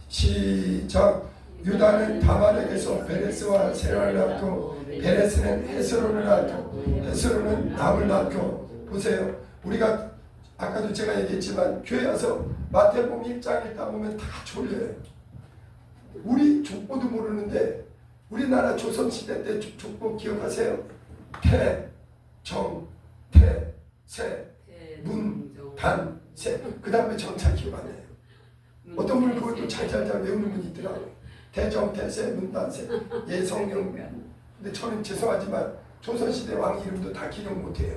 시작. 유다는 다말에게서 베레스와 세라를 낳고 베레스는 헤스론을 낳고 헤스론은 남을 낳고. 보세요. 우리가 아까도 제가 얘기했지만 교회 와서 마태복음 1장 읽다 보면 다 졸려요. 우리 족보도 모르는데 우리나라 조선시대 때 족보 기억하세요? 태, 정, 태, 세, 문, 단, 세. 그 다음에 정착 기억 안 해요. 어떤 분은 그것도 잘 외우는 분이 있더라고요. 대정, 태세, 문, 단, 세. 예, 성령. 근데 저는 죄송하지만 조선시대 왕 이름도 다 기억 못해요.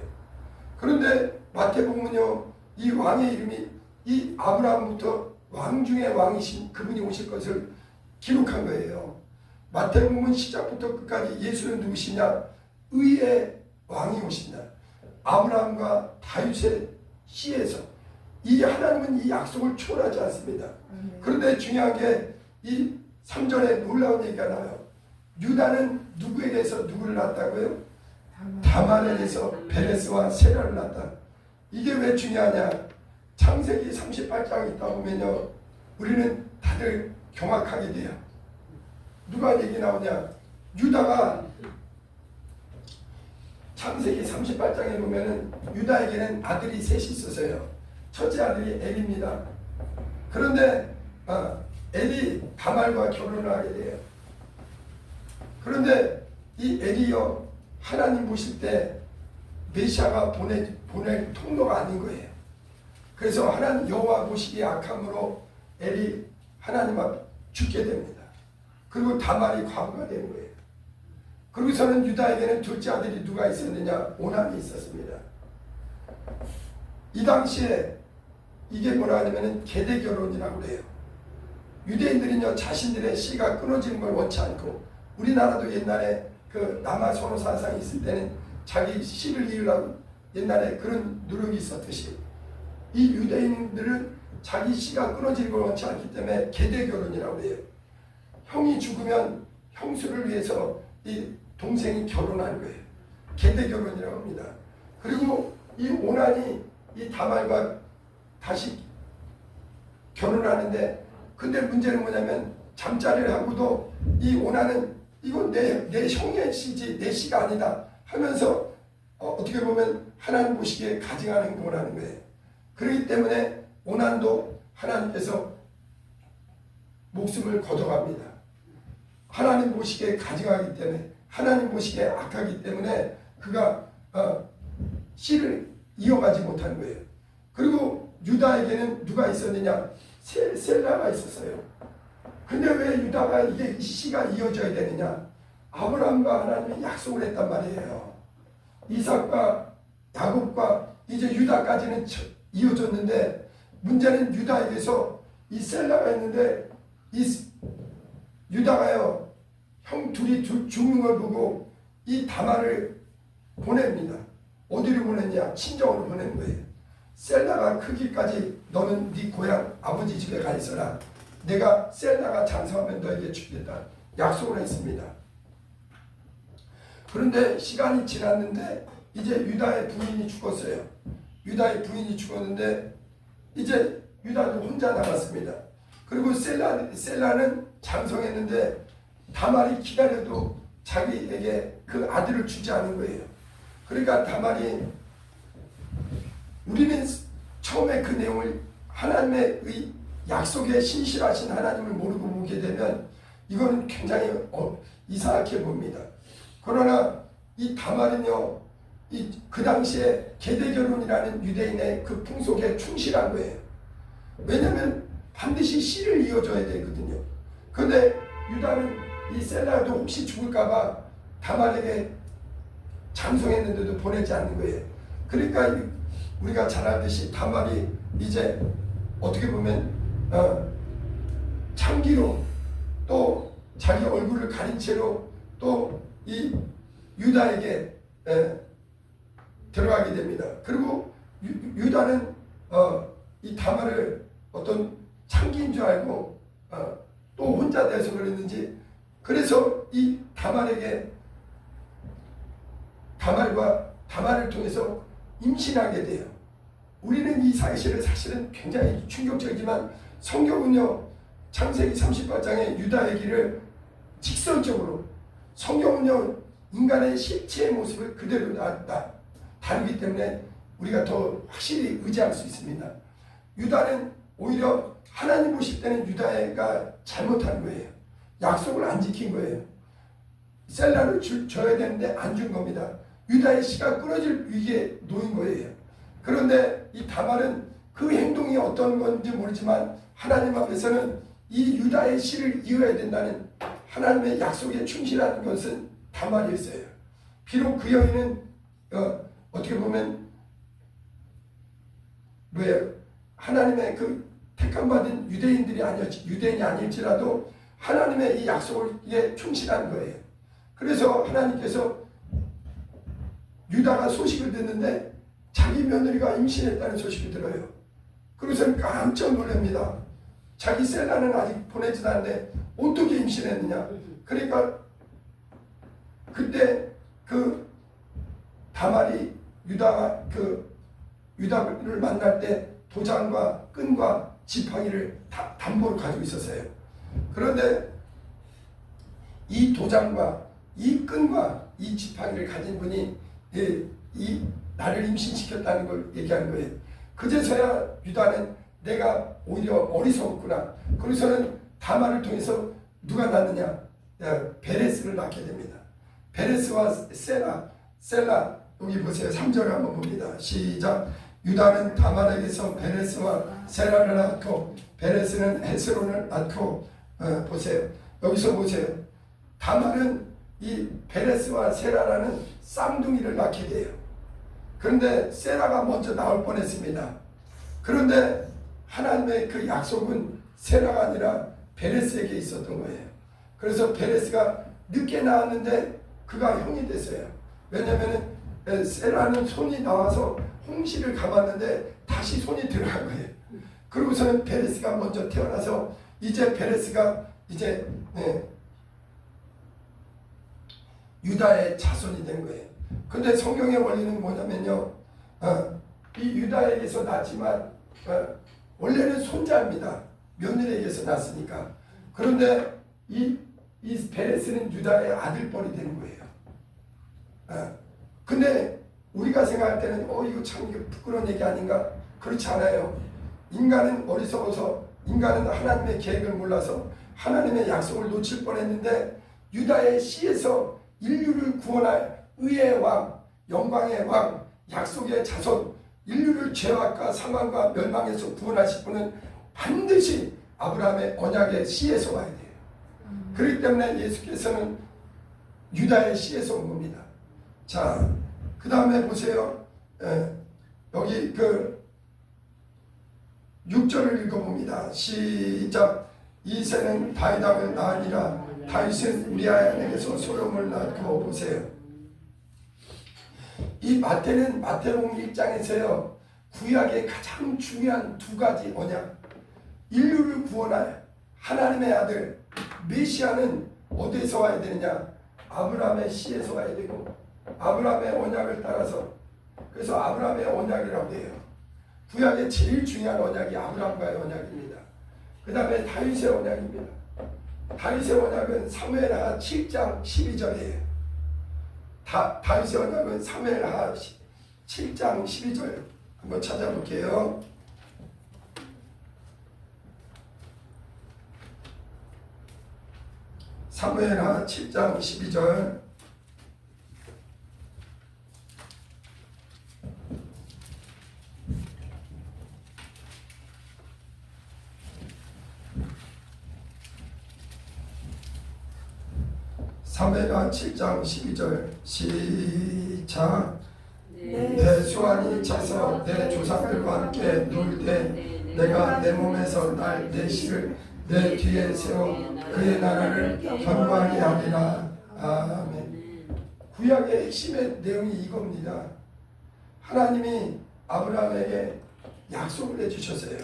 그런데 마태복음은요 이 왕의 이름이 이 아브라함부터 왕 중에 왕이신 그분이 오실 것을 기록한 거예요. 마태복음은 시작부터 끝까지 예수는 누구시냐? 의의 왕이 오신다. 아브라함과 다윗의 씨에서. 이 하나님은 이 약속을 초월하지 않습니다. 그런데 중요한 게 이 3절에 놀라운 얘기가 나와요. 유다는 누구에게서 누구를 낳았다고요? 다말에게서 베레스와 세라를 낳았다. 이게 왜 중요하냐? 창세기 38장 있다 보면요 우리는 다들 경악하게 돼요. 누가 얘기 나오냐? 유다가 창세기 38장에 보면은 유다에게는 아들이 셋이 있었어요. 첫째 아들이 엘입니다. 그런데 엘이 다말과 결혼을 하게 돼요. 그런데 이 엘이요 하나님 보실 때 메시아가 보낼 통로가 아닌 거예요. 그래서 하나님 여호와 보시기에 악함으로 엘이 하나님 앞 죽게 됩니다. 그리고 다말이 과부가 되는 거예요. 그리고서는 유다에게는 둘째 아들이 누가 있었느냐? 오난이 있었습니다. 이 당시에 이게 뭐라 하냐면 계대 결혼이라고 그래요. 유대인들은요 자신들의 씨가 끊어지는 걸 원치 않고, 우리나라도 옛날에 그 남아 선호 사상이 있을 때는 자기 씨를 이으려고 옛날에 그런 노력이 있었듯이, 이 유대인들은 자기 씨가 끊어지는 걸 원치 않기 때문에 계대 결혼이라고 해요. 형이 죽으면 형수를 위해서 이 동생이 결혼한 거예요. 계대 결혼이라고 합니다. 그리고 이 오난이 이 다말과 다시 결혼하는데, 근데 문제는 뭐냐면 잠자리를 하고도 이 오난은 이건 내 형의 씨지 내 씨가 아니다 하면서 어떻게 보면 하나님 보시기에 가증한 행동을 하는 거예요. 그렇기 때문에 오난도 하나님께서 목숨을 걷어갑니다. 하나님 보시기에 가증하기 때문에, 하나님 보시기에 악하기 때문에 그가 씨를 이어가지 못한 거예요. 그리고 유다에게는 누가 있었느냐? 셀라가 있었어요. 근데 왜 유다가 이게 씨가 이어져야 되느냐? 아브라함과 하나님이 약속을 했단 말이에요. 이삭과 야곱과 이제 유다까지는 이어졌는데, 문제는 유다에게서 이 셀라가 있는데, 이 유다가요 형 둘이 죽는 걸 보고 이 다말을 보냅니다. 어디로 보냈냐? 친정으로 보낸 거예요. 셀라가 크기까지 너는 네 고향 아버지 집에 가 있어라. 내가 셀라가 장성하면 너에게 주겠다. 약속을 했습니다. 그런데 시간이 지났는데 이제 유다의 부인이 죽었어요. 유다의 부인이 죽었는데 이제 유다도 혼자 남았습니다. 그리고 셀라는 장성했는데 다말이 기다려도 자기에게 그 아들을 주지 않은 거예요. 그러니까 다말이, 우리는 처음에 그 내용을 하나님의 약속에 신실하신 하나님을 모르고 보게 되면 이거는 굉장히 이상하게 봅니다. 그러나 이 다말은요, 그 당시에 계대결혼이라는 유대인의 그 풍속에 충실한 거예요. 왜냐하면 반드시 씨를 이어줘야 되거든요. 그런데 유다는 이 셀라도 혹시 죽을까봐 다말에게 장성했는데도 보내지 않는 거예요. 그러니까 우리가 잘 알듯이 다말이 이제 어떻게 보면 창기로 또 자기 얼굴을 가린 채로 또 이 유다에게 들어가게 됩니다. 그리고 유다는 이 다말을 어떤 창기인 줄 알고 또 혼자 돼서 그랬는지, 그래서 이 다말을 통해서 임신하게 돼요. 우리는 이 사실을 사실은 굉장히 충격적이지만 성경은요, 창세기 38장의 유다 얘기를 직설적으로, 성경은요 인간의 실체의 모습을 그대로 다루기 때문에 우리가 더 확실히 의지할 수 있습니다. 유다는 오히려 하나님 보실 때는 유다가 잘못한 거예요. 약속을 안 지킨 거예요. 셀라를 줘야 되는데 안 준 겁니다. 유다의 씨가 끊어질 위기에 놓인 거예요. 그런데 이 다말은 그 행동이 어떤 건지 모르지만 하나님 앞에서는 이 유다의 씨를 이어야 된다는 하나님의 약속에 충실하는 것은 다말이었어요. 비록 그 여인은 어떻게 보면 하나님의 그 택함받은 유대인이 아닐지라도 하나님의 이 약속에 충실한 거예요. 그래서 하나님께서 유다가 소식을 듣는데 자기 며느리가 임신했다는 소식을 들어요. 그래서 깜짝 놀랍니다. 자기 셀라는 아직 보내지도 않는데 어떻게 임신했느냐. 그러니까 그때 그 다말이 유다를 만날 때 도장과 끈과 지팡이를 담보로 가지고 있었어요. 그런데 이 도장과 이 끈과 이 지팡이를 가진 분이 나를 임신시켰다는 걸 얘기하는 거예요. 그제서야 유다는 내가 오히려 어리석었구나. 그래서는 다말을 통해서 누가 낳느냐? 베레스를 낳게 됩니다. 베레스와 셀라 여기 보세요. 3절 한번 봅니다. 시작. 유다는 다말에게서 베레스와 셀라를 낳고 베레스는 헤스론을 낳고 보세요. 여기서 보세요. 다말은 이 베레스와 세라라는 쌍둥이를 낳게 돼요. 그런데 세라가 먼저 나올 뻔했습니다. 그런데 하나님의 그 약속은 세라가 아니라 베레스에게 있었던 거예요. 그래서 베레스가 늦게 나왔는데 그가 형이 됐어요. 왜냐하면 세라는 손이 나와서 홍시를 감았는데 다시 손이 들어간 거예요. 그러고서는 베레스가 먼저 태어나서 이제 베레스가 이제 유다의 자손이 된 거예요. 근데 성경의 원리는 뭐냐면요, 이 유다에게서 낳지만 원래는 손자입니다. 며느리에게서 낳았으니까. 그런데 이 베레스는 유다의 아들뻘이 되는 거예요. 근데 우리가 생각할 때는 이거 참 부끄러운 얘기 아닌가? 그렇지 않아요. 인간은 어리석어서, 인간은 하나님의 계획을 몰라서 하나님의 약속을 놓칠 뻔했는데 유다의 씨에서 인류를 구원할 의의 왕, 영광의 왕, 약속의 자손, 인류를 죄악과 사망과 멸망에서 구원하실 분은 반드시 아브라함의 언약의 씨에서 와야 돼요. 그렇기 때문에 예수께서는 유다의 씨에서 온 겁니다. 자, 그 다음에 보세요. 여기 그 6절을 읽어봅니다. 시작. 이새는 다윗을 낳으니라. 다윗은 우리아에게서 소돔을 낳고. 보세요. 이 마태복음 1장에서요, 구약의 가장 중요한 두 가지 언약, 인류를 구원할 하나님의 아들 메시아는 어디에서 와야 되느냐? 아브라함의 씨에서 와야 되고, 아브라함의 언약을 따라서, 그래서 아브라함의 언약이라고 해요. 구약의 제일 중요한 언약이 아브라함과의 언약입니다. 그 다음에 다윗의 언약입니다. 다윗의 언약은 사무엘하 7장 12절이에요. 다윗의 언약은 사무엘하 7장 12절 한번 찾아볼게요. 사무엘하 7장 12절. 사무엘하 7장 12절 시작. 내 수완이 차서 내 조상들과 함께 놀 때 내가 내 몸에서 날 내 씨를 내 뒤에 세워 그의 나라를 견고하게 하리라. 아멘. 구약의 핵심의 내용이 이겁니다. 하나님이 아브라함에게 약속을 해주셨어요.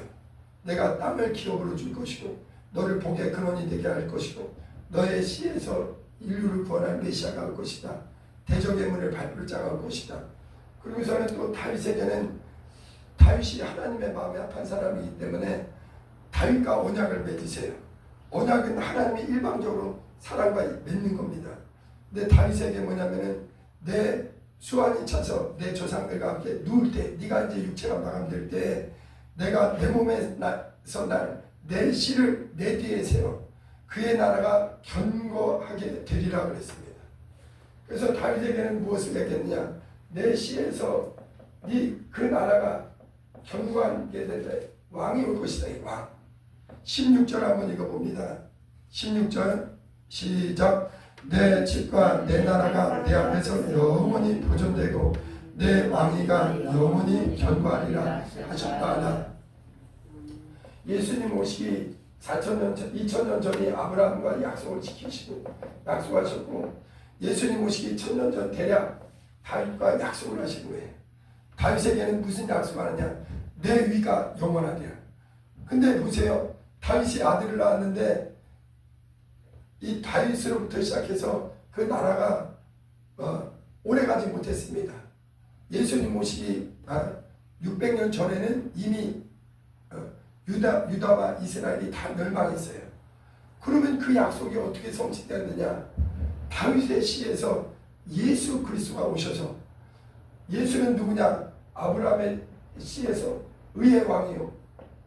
내가 땅을 기업으로 줄 것이고 너를 복의 근원이 되게 할 것이고 너의 씨에서 인류를 구원할 메시아가 올 것이다. 대적의 문을 밟을 자가 올 것이다. 그리고서는 또 다윗에게는 다윗이 하나님의 마음에 합한 사람이기 때문에 다윗과 언약을 맺으세요. 언약은 하나님이 일방적으로 사람과 맺는 겁니다. 근데 다윗에게 뭐냐면은 내 수완이 차서 내 조상들과 함께 누울 때, 네가 이제 육체가 마감될 때 내가 내 몸에서 날 내 씨를 내 뒤에 세워 그의 나라가 견고하게 되리라 그랬습니다. 그래서 다윗에게는 무엇을 얘기했느냐? 내 씨에서 그 나라가 견고하게 될 때 왕이 올 것이다. 이 왕. 16절 한번 읽어봅니다. 16절 시작. 내 집과 내 나라가 내 앞에서 영원히 보존되고 내 왕위가 영원히 견고하리라 하셨다. 예수님 오시기 2000년 전에 아브라함과 약속을 지키시고 약속하셨고 예수님 오시기 1000년 전 대략 다윗과 약속을 하신 거예요. 다윗에게는 무슨 약속하느냐? 내 위가 영원하리라. 근데 보세요. 다윗이 아들을 낳았는데 이 다윗으로부터 시작해서 그 나라가 오래가지 못했습니다. 예수님 오시기 600년 전에는 이미 유다와 이스라엘이 다 멸망했어요. 그러면 그 약속이 어떻게 성취되었느냐? 다윗의 씨에서 예수 그리스도가 오셔서, 예수는 누구냐? 아브라함의 씨에서 의의 왕이요.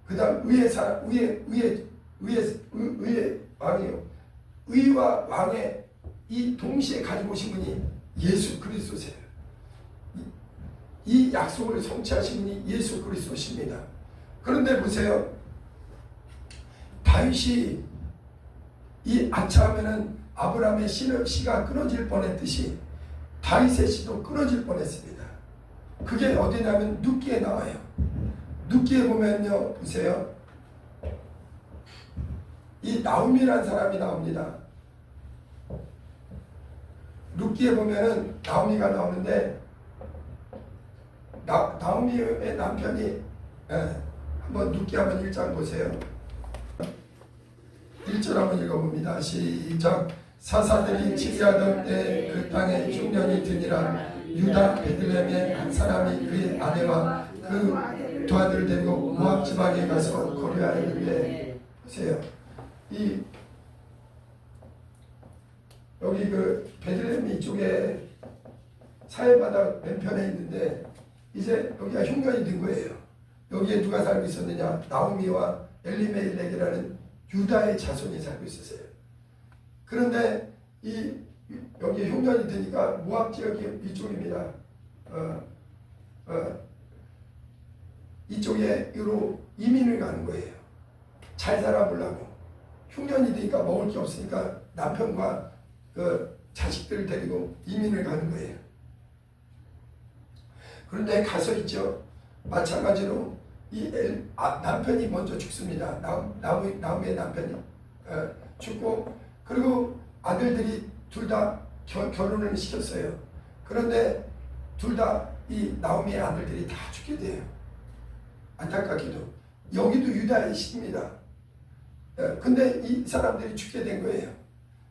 그 다음 의의 왕이요. 의와 왕의 이 동시에 가지고 오신 분이 예수 그리스도세요. 이 약속을 성취하신 분이 예수 그리스도십니다. 그런데 보세요. 다윗이 이 아차하면은 아브라함의 씨가 끊어질 뻔했듯이 다윗의 씨도 끊어질 뻔했습니다. 그게 어디냐면 룻기에 나와요. 룻기에 보면요, 보세요. 이 나오미라는 사람이 나옵니다. 룻기에 보면은 나오미가 나오는데 나오미의 남편이 한번 룻기 한번 1장 보세요. 1절 한번 읽어봅니다. 시작. 사사들이 치리하던 때 그 땅에 흉년이 드니라. 유다 베들레헴의 한 사람이 그의 아내와 그 두 아들 데리고 모압 지방에 가서 거류하는데, 보세요. 여기 그 베들레헴 이쪽에 사해바다 왼편에 있는데 이제 여기가 흉년이 든 거예요. 여기에 누가 살고 있었느냐? 나오미와 엘리멜렉이라는 유다의 자손이 살고 있었어요. 그런데 여기 흉년이 드니까 모압 지역이 이쪽입니다. 이쪽으로 이민을 가는 거예요. 잘 살아보려고. 흉년이 드니까 먹을 게 없으니까 남편과 그 자식들을 데리고 이민을 가는 거예요. 그런데 가서 있죠. 마찬가지로 남편이 먼저 죽습니다. 나오미의 남편이 죽고, 그리고 아들들이 둘 다 결혼을 시켰어요. 그런데 둘 다 이 나오미의 아들들이 다 죽게 돼요. 안타깝게도. 여기도 유다의 씨입니다. 근데 이 사람들이 죽게 된 거예요.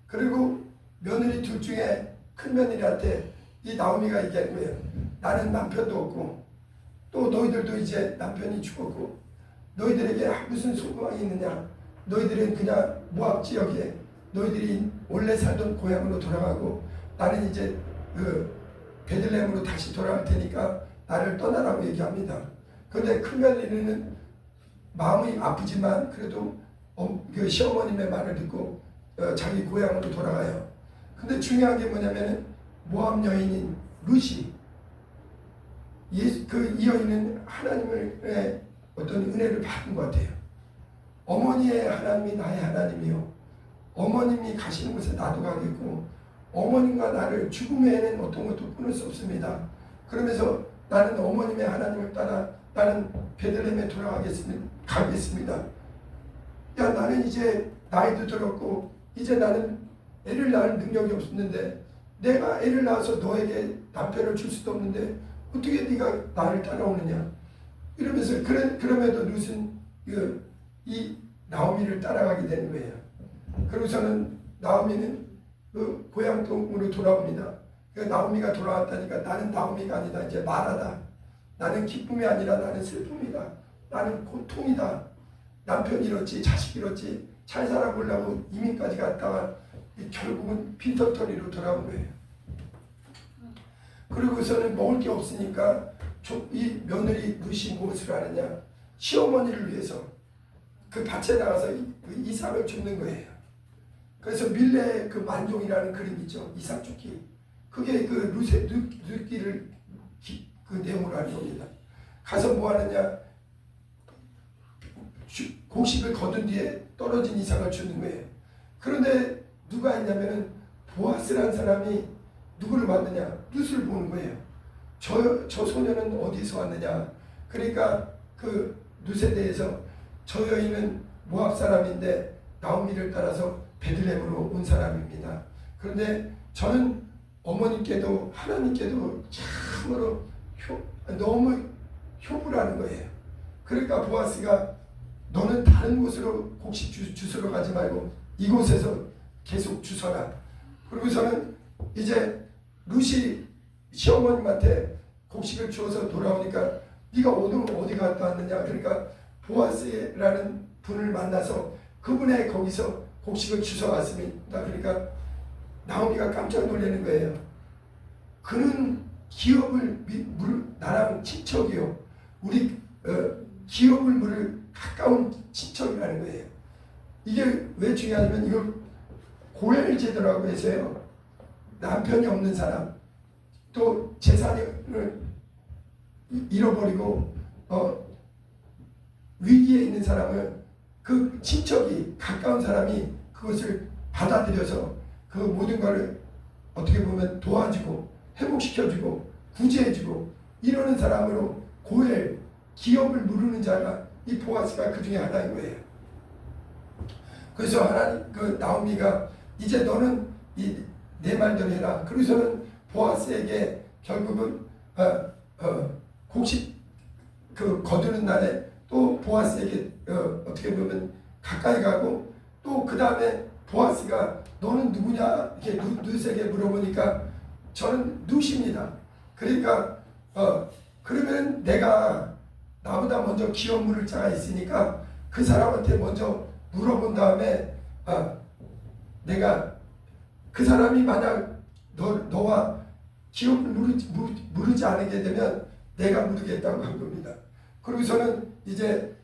그리고 며느리 둘 중에 큰 며느리한테 이 나오미가 얘기한 거예요. 나는 남편도 없고 또 너희들도 이제 남편이 죽었고 너희들에게 무슨 소망이 있느냐. 너희들은 그냥 모압 지역에 너희들이 원래 살던 고향으로 돌아가고 나는 이제 그 베들레헴으로 다시 돌아갈 테니까 나를 떠나라고 얘기합니다. 그런데 큰 며느리는 마음이 아프지만 그래도 그 시어머님의 말을 듣고 자기 고향으로 돌아가요. 근데 중요한 게 뭐냐면은 모압 여인인 룻이 이 여인은 하나님의 어떤 은혜를 받은 것 같아요. 어머니의 하나님이 나의 하나님이요. 어머님이 가시는 곳에 나도 가겠고 어머님과 나를 죽음 외에는 어떤 것도 끊을 수 없습니다. 그러면서 나는 어머님의 하나님을 따라 나는 베들레헴에 가겠습니다. 야, 나는 이제 나이도 들었고 이제 나는 애를 낳을 능력이 없었는데 내가 애를 낳아서 너에게 남편을 줄 수도 없는데 어떻게 네가 나를 따라오느냐. 이러면서 그럼에도 룻은 이 나오미를 따라가게 되는 거예요. 그러고서는 나오미는 그 고향 동으로 돌아옵니다. 나오미가 돌아왔다니까 나는 나오미가 아니다. 이제 말하다. 나는 기쁨이 아니라 나는 슬픔이다. 나는 고통이다. 남편 잃었지, 자식 잃었지, 잘 살아보려고 이민까지 갔다가 결국은 빈털터리로 돌아온 거예요. 그리고서는 먹을 게 없으니까 이 며느리 룻이 무엇을 하느냐. 시어머니를 위해서 그 밭에 나가서 이삭을 줍는 거예요. 그래서 밀레의 그 만종이라는 그림이 있죠. 이삭 줍기. 그게 그 룻의 룻기를 그 내용으로 하는 겁니다. 가서 뭐 하느냐. 곡식을 거둔 뒤에 떨어진 이삭을 주는 거예요. 그런데 누가 있냐면은 보아스라는 사람이 누구를 봤느냐. 룻을 보는 거예요. 저 소녀는 어디서 왔느냐. 그러니까 그 룻에 대해서 저 여인은 모압 사람인데 나오미를 따라서 베들레헴으로 온 사람입니다. 그런데 저는 어머님께도 하나님께도 참으로 너무 효부라는 거예요. 그러니까 보아스가 너는 다른 곳으로 곡식 주스러 가지 말고 이곳에서 계속 주서라. 그리고서는 이제 룻이 시어머님한테 곡식을 주어서 돌아오니까 네가 오늘 어디 갔다 왔느냐. 그러니까 보아스라는 분을 만나서 그분의 거기서 곡식을 주워왔습니다. 그러니까 나오미가 깜짝 놀라는 거예요. 그는 기업을 나랑 친척이요. 우리 기업을 물을 가까운 친척이라는 거예요. 이게 왜 중요하냐면 이걸 고엘 제도라고 해서요. 남편이 없는 사람 또 재산을 잃어버리고 위기에 있는 사람을 그 친척이 가까운 사람이 그것을 받아들여서 그 모든 것을 어떻게 보면 도와주고 회복시켜주고 구제해주고 이러는 사람으로 고엘 기업을 누르는 자가 이 보아스가 그 중에 하나인 거예요. 그래서 하나님 그 나오미가 이제 너는 내 말대로 해라. 그래서는 보아스에게 결국은 곡식 그 거두는 날에 또 보아스에게 어떻게 보면 가까이 가고 또 그 다음에 보아스가 너는 누구냐 이렇게 룻에게 물어보니까 저는 룻입니다. 그러니까 그러면 내가 나보다 먼저 기업 물을 자가 있으니까 그 사람한테 먼저 물어본 다음에 내가 그 사람이 만약 너와 기업을 물지 않게 되면 내가 물으겠다고 한 겁니다. 그러고서는 이제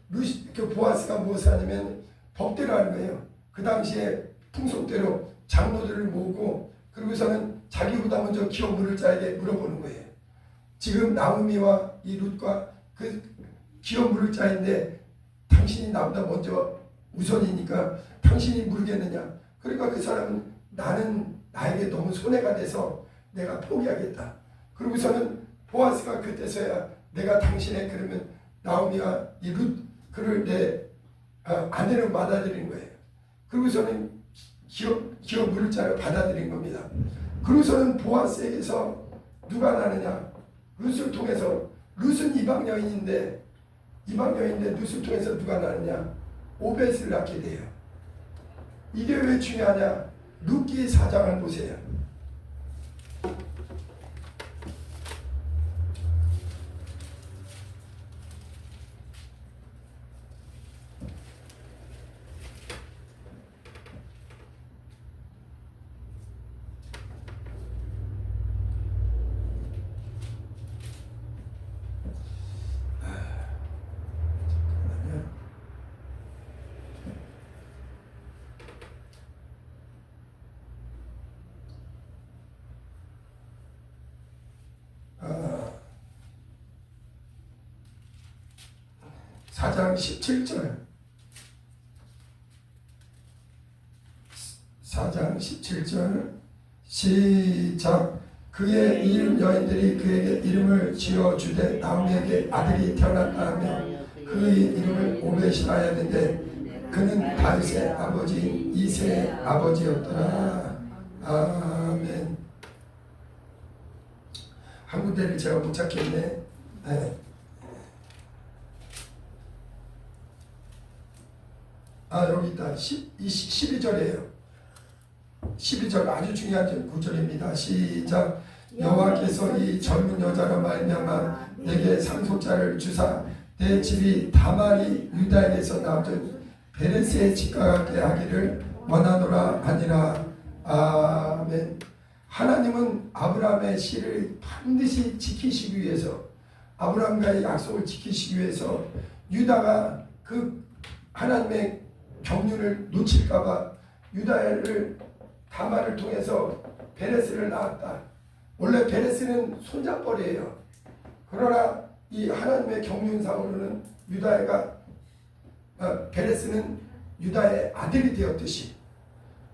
그 보아스가 무엇을 하냐면 법대로 하는 거예요. 그 당시에 풍속대로 장로들을 모으고 그러고서는 자기보다 먼저 기업 물을 자에게 물어보는 거예요. 지금 나오미와 이 룻과 그 기업 물을 자인데 당신이 나보다 먼저 우선이니까 당신이 물겠느냐. 그러니까 그 사람은 나에게 너무 손해가 돼서 내가 포기하겠다. 그러고서는 보아스가 그때서야 내가 당신의 그러면 나오미와 이 룻 그를 내 아내로 받아들인 거예요. 그러고서는 기업 물을 자를 받아들인 겁니다. 그러고서는 보아스에게서 누가 나느냐. 룻을 통해서 룻은 이방 여인인데 룻을 통해서 누가 나느냐. 오벳을 낳게 돼요. 이게 왜 중요하냐. 룻기 4장을 보세요. 아, 4장 17절 4장 17절 시작. 그의 이름 여인들이 그에게 이름을 지어주되 나오미에게 아들이 태어났다 하며 그의 이름을 오벳이라 하였는데 그는 다윗의 아버지인 이새의 아버지였더라. 아멘. 한 군데를 제가 못 찾겠네. 네. 여기 있다. 12절이에요. 12절 아주 중요한 구절입니다. 시작. 여호와께서 이 젊은 여자로 말미암아 내게 상속자를 주사 내 집이 다말이 유다에게서 나오던 베레스의 집과 같게 하기를 원하노라 하니라. 아멘. 하나님은 아브라함의 씨를 반드시 지키시기 위해서 아브라함과의 약속을 지키시기 위해서 유다가 그 하나님의 경륜을 놓칠까봐 유다를 다말을 통해서 베레스를 낳았다. 원래 베레스는 손잡벌이에요. 그러나 이 하나님의 경륜상으로는 유다가 베레스는 유다의 아들이 되었듯이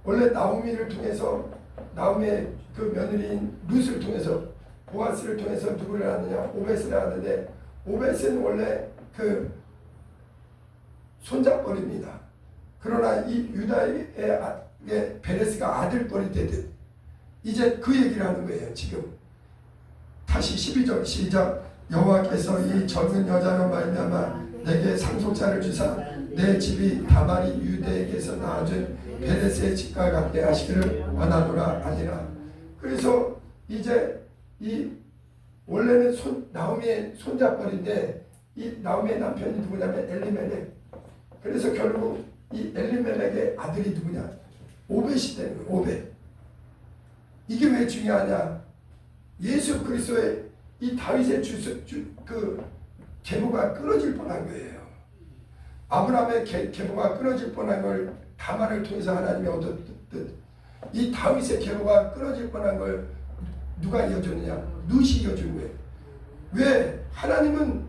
원래 나오미를 통해서 나오미의 그 며느리인 룻을 통해서 보아스를 통해서 누구를 낳느냐 오벳을 낳았는데 오벳은 원래 그 손잡벌입니다. 그러나 이 유다에게 베레스가 아들뻘이 되듯 이제 그 얘기를 하는 거예요. 지금 다시 12절 시작. 여호와께서 이 젊은 여자로 말미암아 내게 상속자를 주사 내 집이 다말이 유대에게서 낳아준 베레스의 집과 같게 하시기를 원하노라 하니라. 그래서 이제 이 원래는 나오미의 손잡벌인데 이 나오미의 남편이 누구냐면 엘리멜렉. 그래서 결국 이 엘리멜렉의 아들이 누구냐? 오벳이 되는 거예요. 오벳. 이게 왜 중요하냐? 예수 그리스도의 이 다윗의 그 계보가 끊어질 뻔한 거예요. 아브라함의 계보가 끊어질 뻔한 걸 다말을 통해서 하나님이 얻었듯 이 다윗의 계보가 끊어질 뻔한 걸 누가 이어줬느냐? 룻이 이어준 거예요. 왜? 하나님은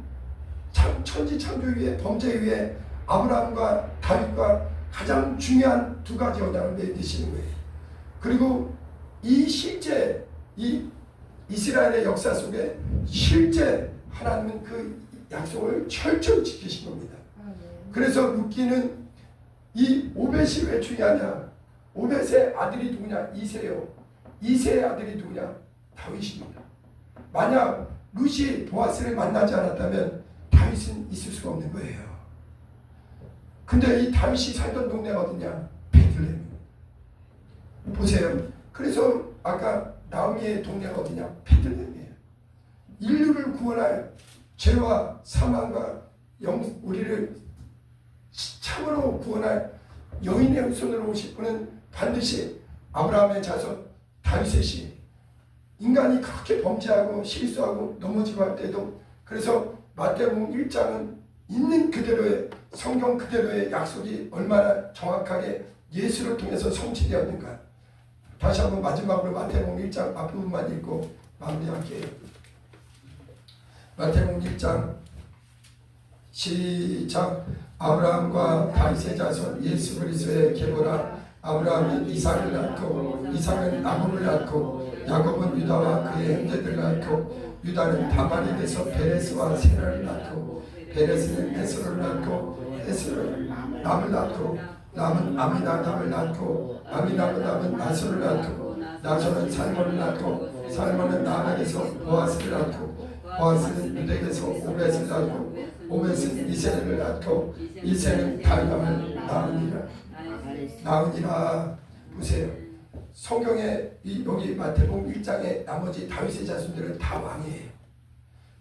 천지 창조 위에 범죄 위에 아브라함과 다윗과 가장 중요한 두 가지 언약을 맺으시는 거예요. 그리고 이 실제 이 이스라엘의 역사 속에 실제 하나님은 그 약속을 철저히 지키신 겁니다. 그래서 룻기는 이 오벳이 왜 중요하냐? 오벳의 아들이 누구냐? 이새요. 이새의 아들이 누구냐? 다윗입니다. 만약 룻이 보아스를 만나지 않았다면 다윗은 있을 수가 없는 거예요. 근데 이 다윗이 살던 동네가 어디냐? 베들레헴. 보세요. 그래서 아까 나오미의 동네가 어디냐? 베들레헴이에요. 인류를 구원할 죄와 사망과 우리를 참으로 구원할 여인의 손으로 오실 분은 반드시 아브라함의 자손 다윗의 씨. 인간이 그렇게 범죄하고 실수하고 넘어지고 할 때도 그래서 마태복음 1장은 있는 그대로의 성경 그대로의 약속이 얼마나 정확하게 예수를 통해서 성취되었는가. 다시 한번 마지막으로 마태복음 1장 앞부분만 읽고 마무리할게요. 마태복음 1장 시작. 아브라함과 다윗의 자손 예수 그리스도의 계보라. 아브라함이 이삭을 낳고 이삭은 야곱을 낳고 야곱은 유다와 그의 형제들을 낳고 유다는 다말이 돼서 베레스와 세라를 낳고 베레스는 에스로를 낳고 에스로는 남을 낳고 남은 아미나답을 낳고 아미나답은 나소를 낳고 나소는 살몬을 낳고 살몬은 나락에서 보아스를 낳고 보아스는 유대에서 오벳을 낳고 오벳은 이새를 낳고 이새는 다윗을 낳으니라. 보세요. 성경에 여기 마태복음 1장의 나머지 다윗의 자손들은 다 왕이에요.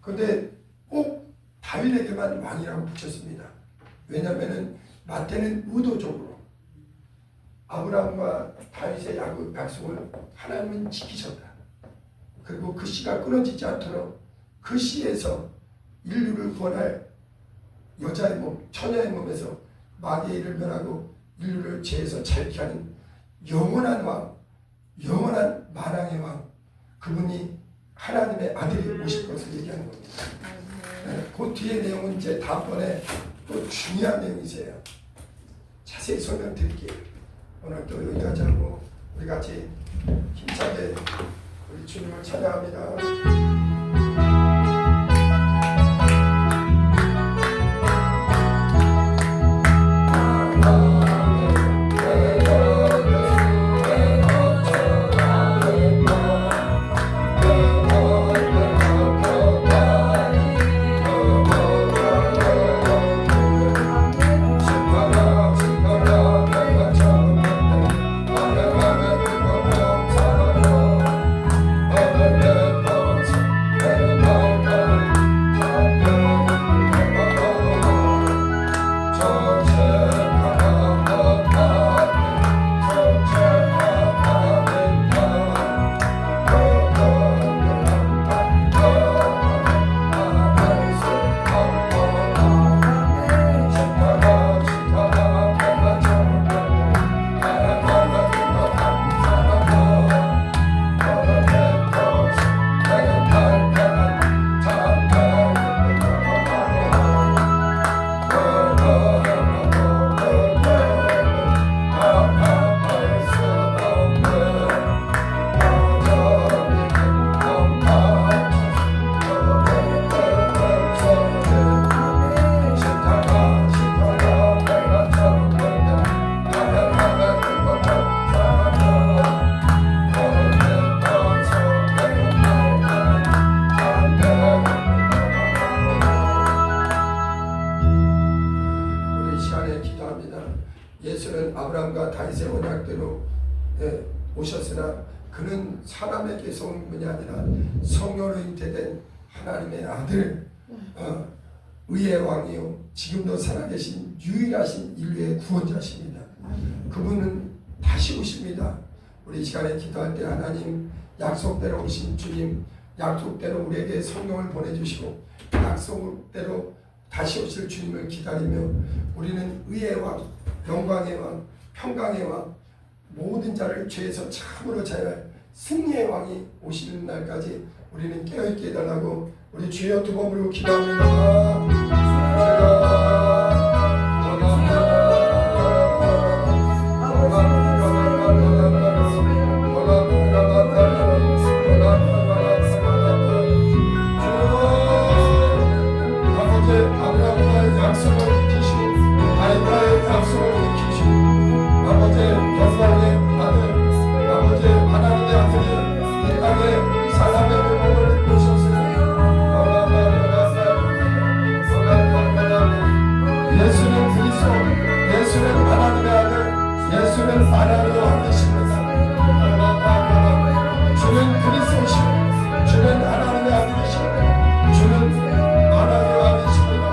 그런데 꼭 다윗에게만 왕이라고 붙였습니다. 왜냐하면 마태는 의도적으로 아브라함과 다윗의 약속을 하나님은 지키셨다. 그리고 그 씨가 끊어지지 않도록 그 씨에서 인류를 구원할 여자의 몸, 처녀의 몸에서 마귀의 일을 멸하고 인류를 죄에서 자유케 하는 영원한 왕, 영원한 만왕의 왕, 그분이 하나님의 아들이 오실 것을 얘기하는 겁니다. 네, 그 뒤에 내용은 이제 다음번에 또 중요한 내용이세요. 자세히 설명드릴게요. 오늘 또 여기까지 하고 우리 같이 힘차게 우리 주님을 찬양합니다. 예수는 아브라함과 다윗의 언약대로 오셨으나 그는 사람에게서 온 분이 아니라 성령으로 잉태된 하나님의 아들, 의의 왕이요 지금도 살아계신 유일하신 인류의 구원자십니다. 그분은 다시 오십니다. 우리 이 시간에 기도할 때 하나님 약속대로 오신 주님, 약속대로 우리에게 성령을 보내주시고 약속대로 다시 오실 주님을 기다리며 우리는 의의 왕, 영광의 왕, 평강의 왕, 모든 자를 죄에서 참으로 자유할 승리의 왕이 오시는 날까지 우리는 깨어있게 해달라고 우리 주여 두 번으로 기도합니다. 예수는 그리스도, 예수는 하나님의 아들, 예수는 하나님의 왕이십니다. 주는 그리스도시오, 주는 하나님의 아들이시오, 주는 하나님의 왕이십니다.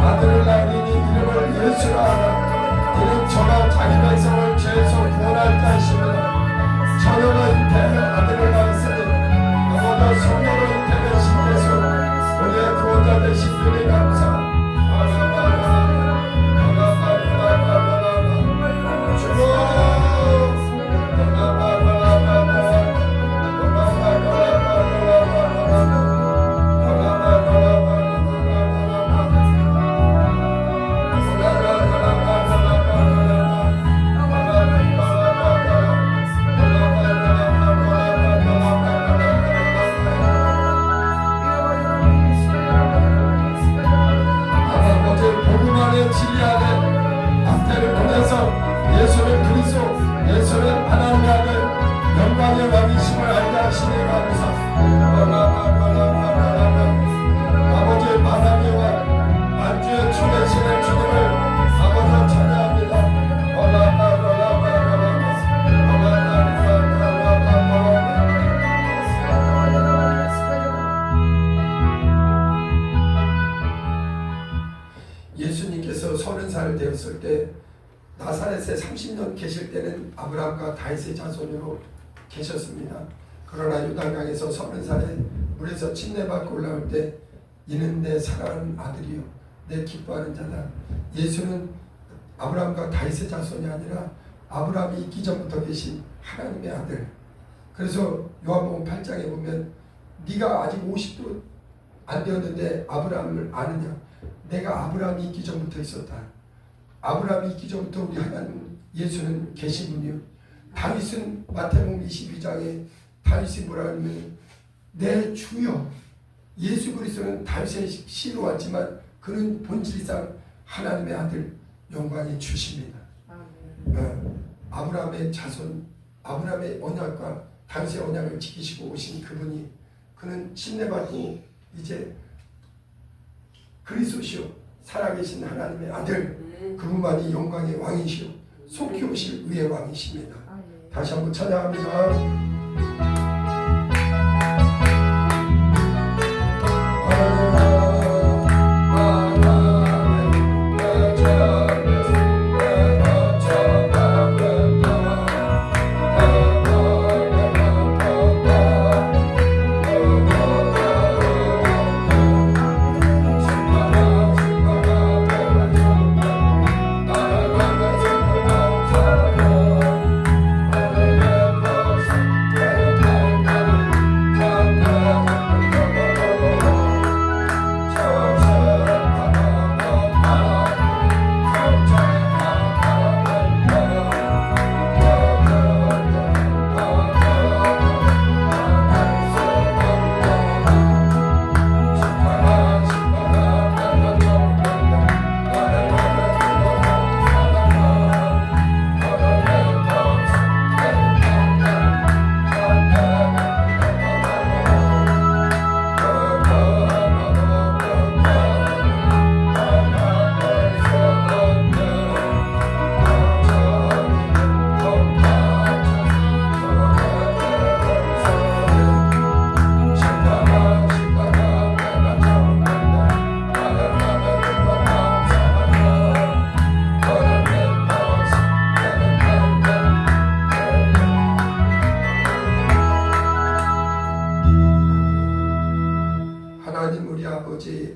아들을 낳으니 이름을 예수라 하라. 이는 저가 자기 백성을 죄에서 구원할까 하십니다. 자녀가 잉태하여 아들을 낳았으니 아버지 성령으로 잉태된 신께서 우리의 구원자 되신 분이 감사. 예수님께서 30살 되었을 때 나사렛에 30년 계실 때는 아브라함과 다윗의 자손으로 계셨습니다. 그러나 요단강에서 30살에 물에서 침례받고 올라올 때 이는 내 사랑하는 아들이요 내 기뻐하는 자다. 예수는 아브라함과 다윗의 자손이 아니라 아브라함이 있기 전부터 계신 하나님의 아들. 그래서 요한복음 8장에 보면 네가 아직 50도 안 되었는데 아브라함을 아느냐? 내가 아브라함이 있기 전부터 있었다. 아브라함이 있기 전부터 우리 하나님 예수는 계신 분이요. 다윗은 마태복음 22장에 다윗이 뭐라 하냐면 내 주여. 예수 그리스도는 다윗의 씨로 왔지만 그는 본질상 하나님의 아들, 영광의 주십니다. 아브라함의 자손, 아브라함의 언약과 다윗의 언약을 지키시고 오신 그분이, 그는 침례받고 이제 그리스도시요 살아계신 하나님의 아들, 그분만이 영광의 왕이시요 속히 오실 의의 왕이십니다. 다시 한번 찬양합니다.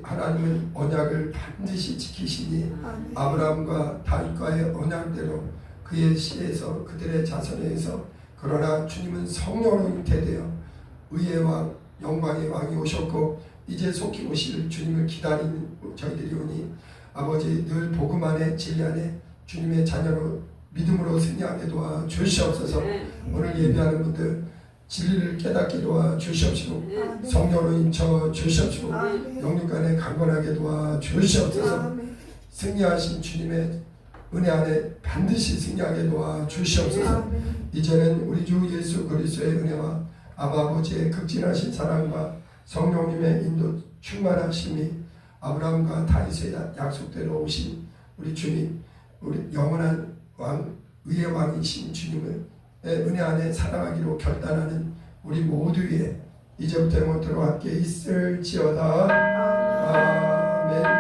하나님은 언약을 반드시 지키시니 아브라함과 다윗과의 언약대로 그의 씨에서 그들의 자손에서, 그러나 주님은 성령으로 잉태되어 의의 왕 영광의 왕이 오셨고 이제 속히 오실 주님을 기다리는 저희들이 오니 아버지 늘 복음 안에 진리 안에 주님의 자녀로 믿음으로 승리하게 도와 주시옵소서. 오늘 예배하는 분들 진리를 깨닫게 도와 주시옵시고 성령으로 인쳐 주시옵시고 영육간에 강건하게 도와 주시옵소서. 승리하신 주님의 은혜 안에 반드시 승리하게 도와 주시옵소서. 이제는 우리 주 예수 그리스도의 은혜와 아버지의 극진하신 사랑과 성령님의 인도 충만하심이 아브라함과 다윗의 약속대로 오신 우리 주님, 우리 영원한 왕, 의의 왕이신 주님을 은혜 안에 사랑하기로 결단하는 우리 모두의 이제부터 영원토록 함께 있을지어다. 아멘.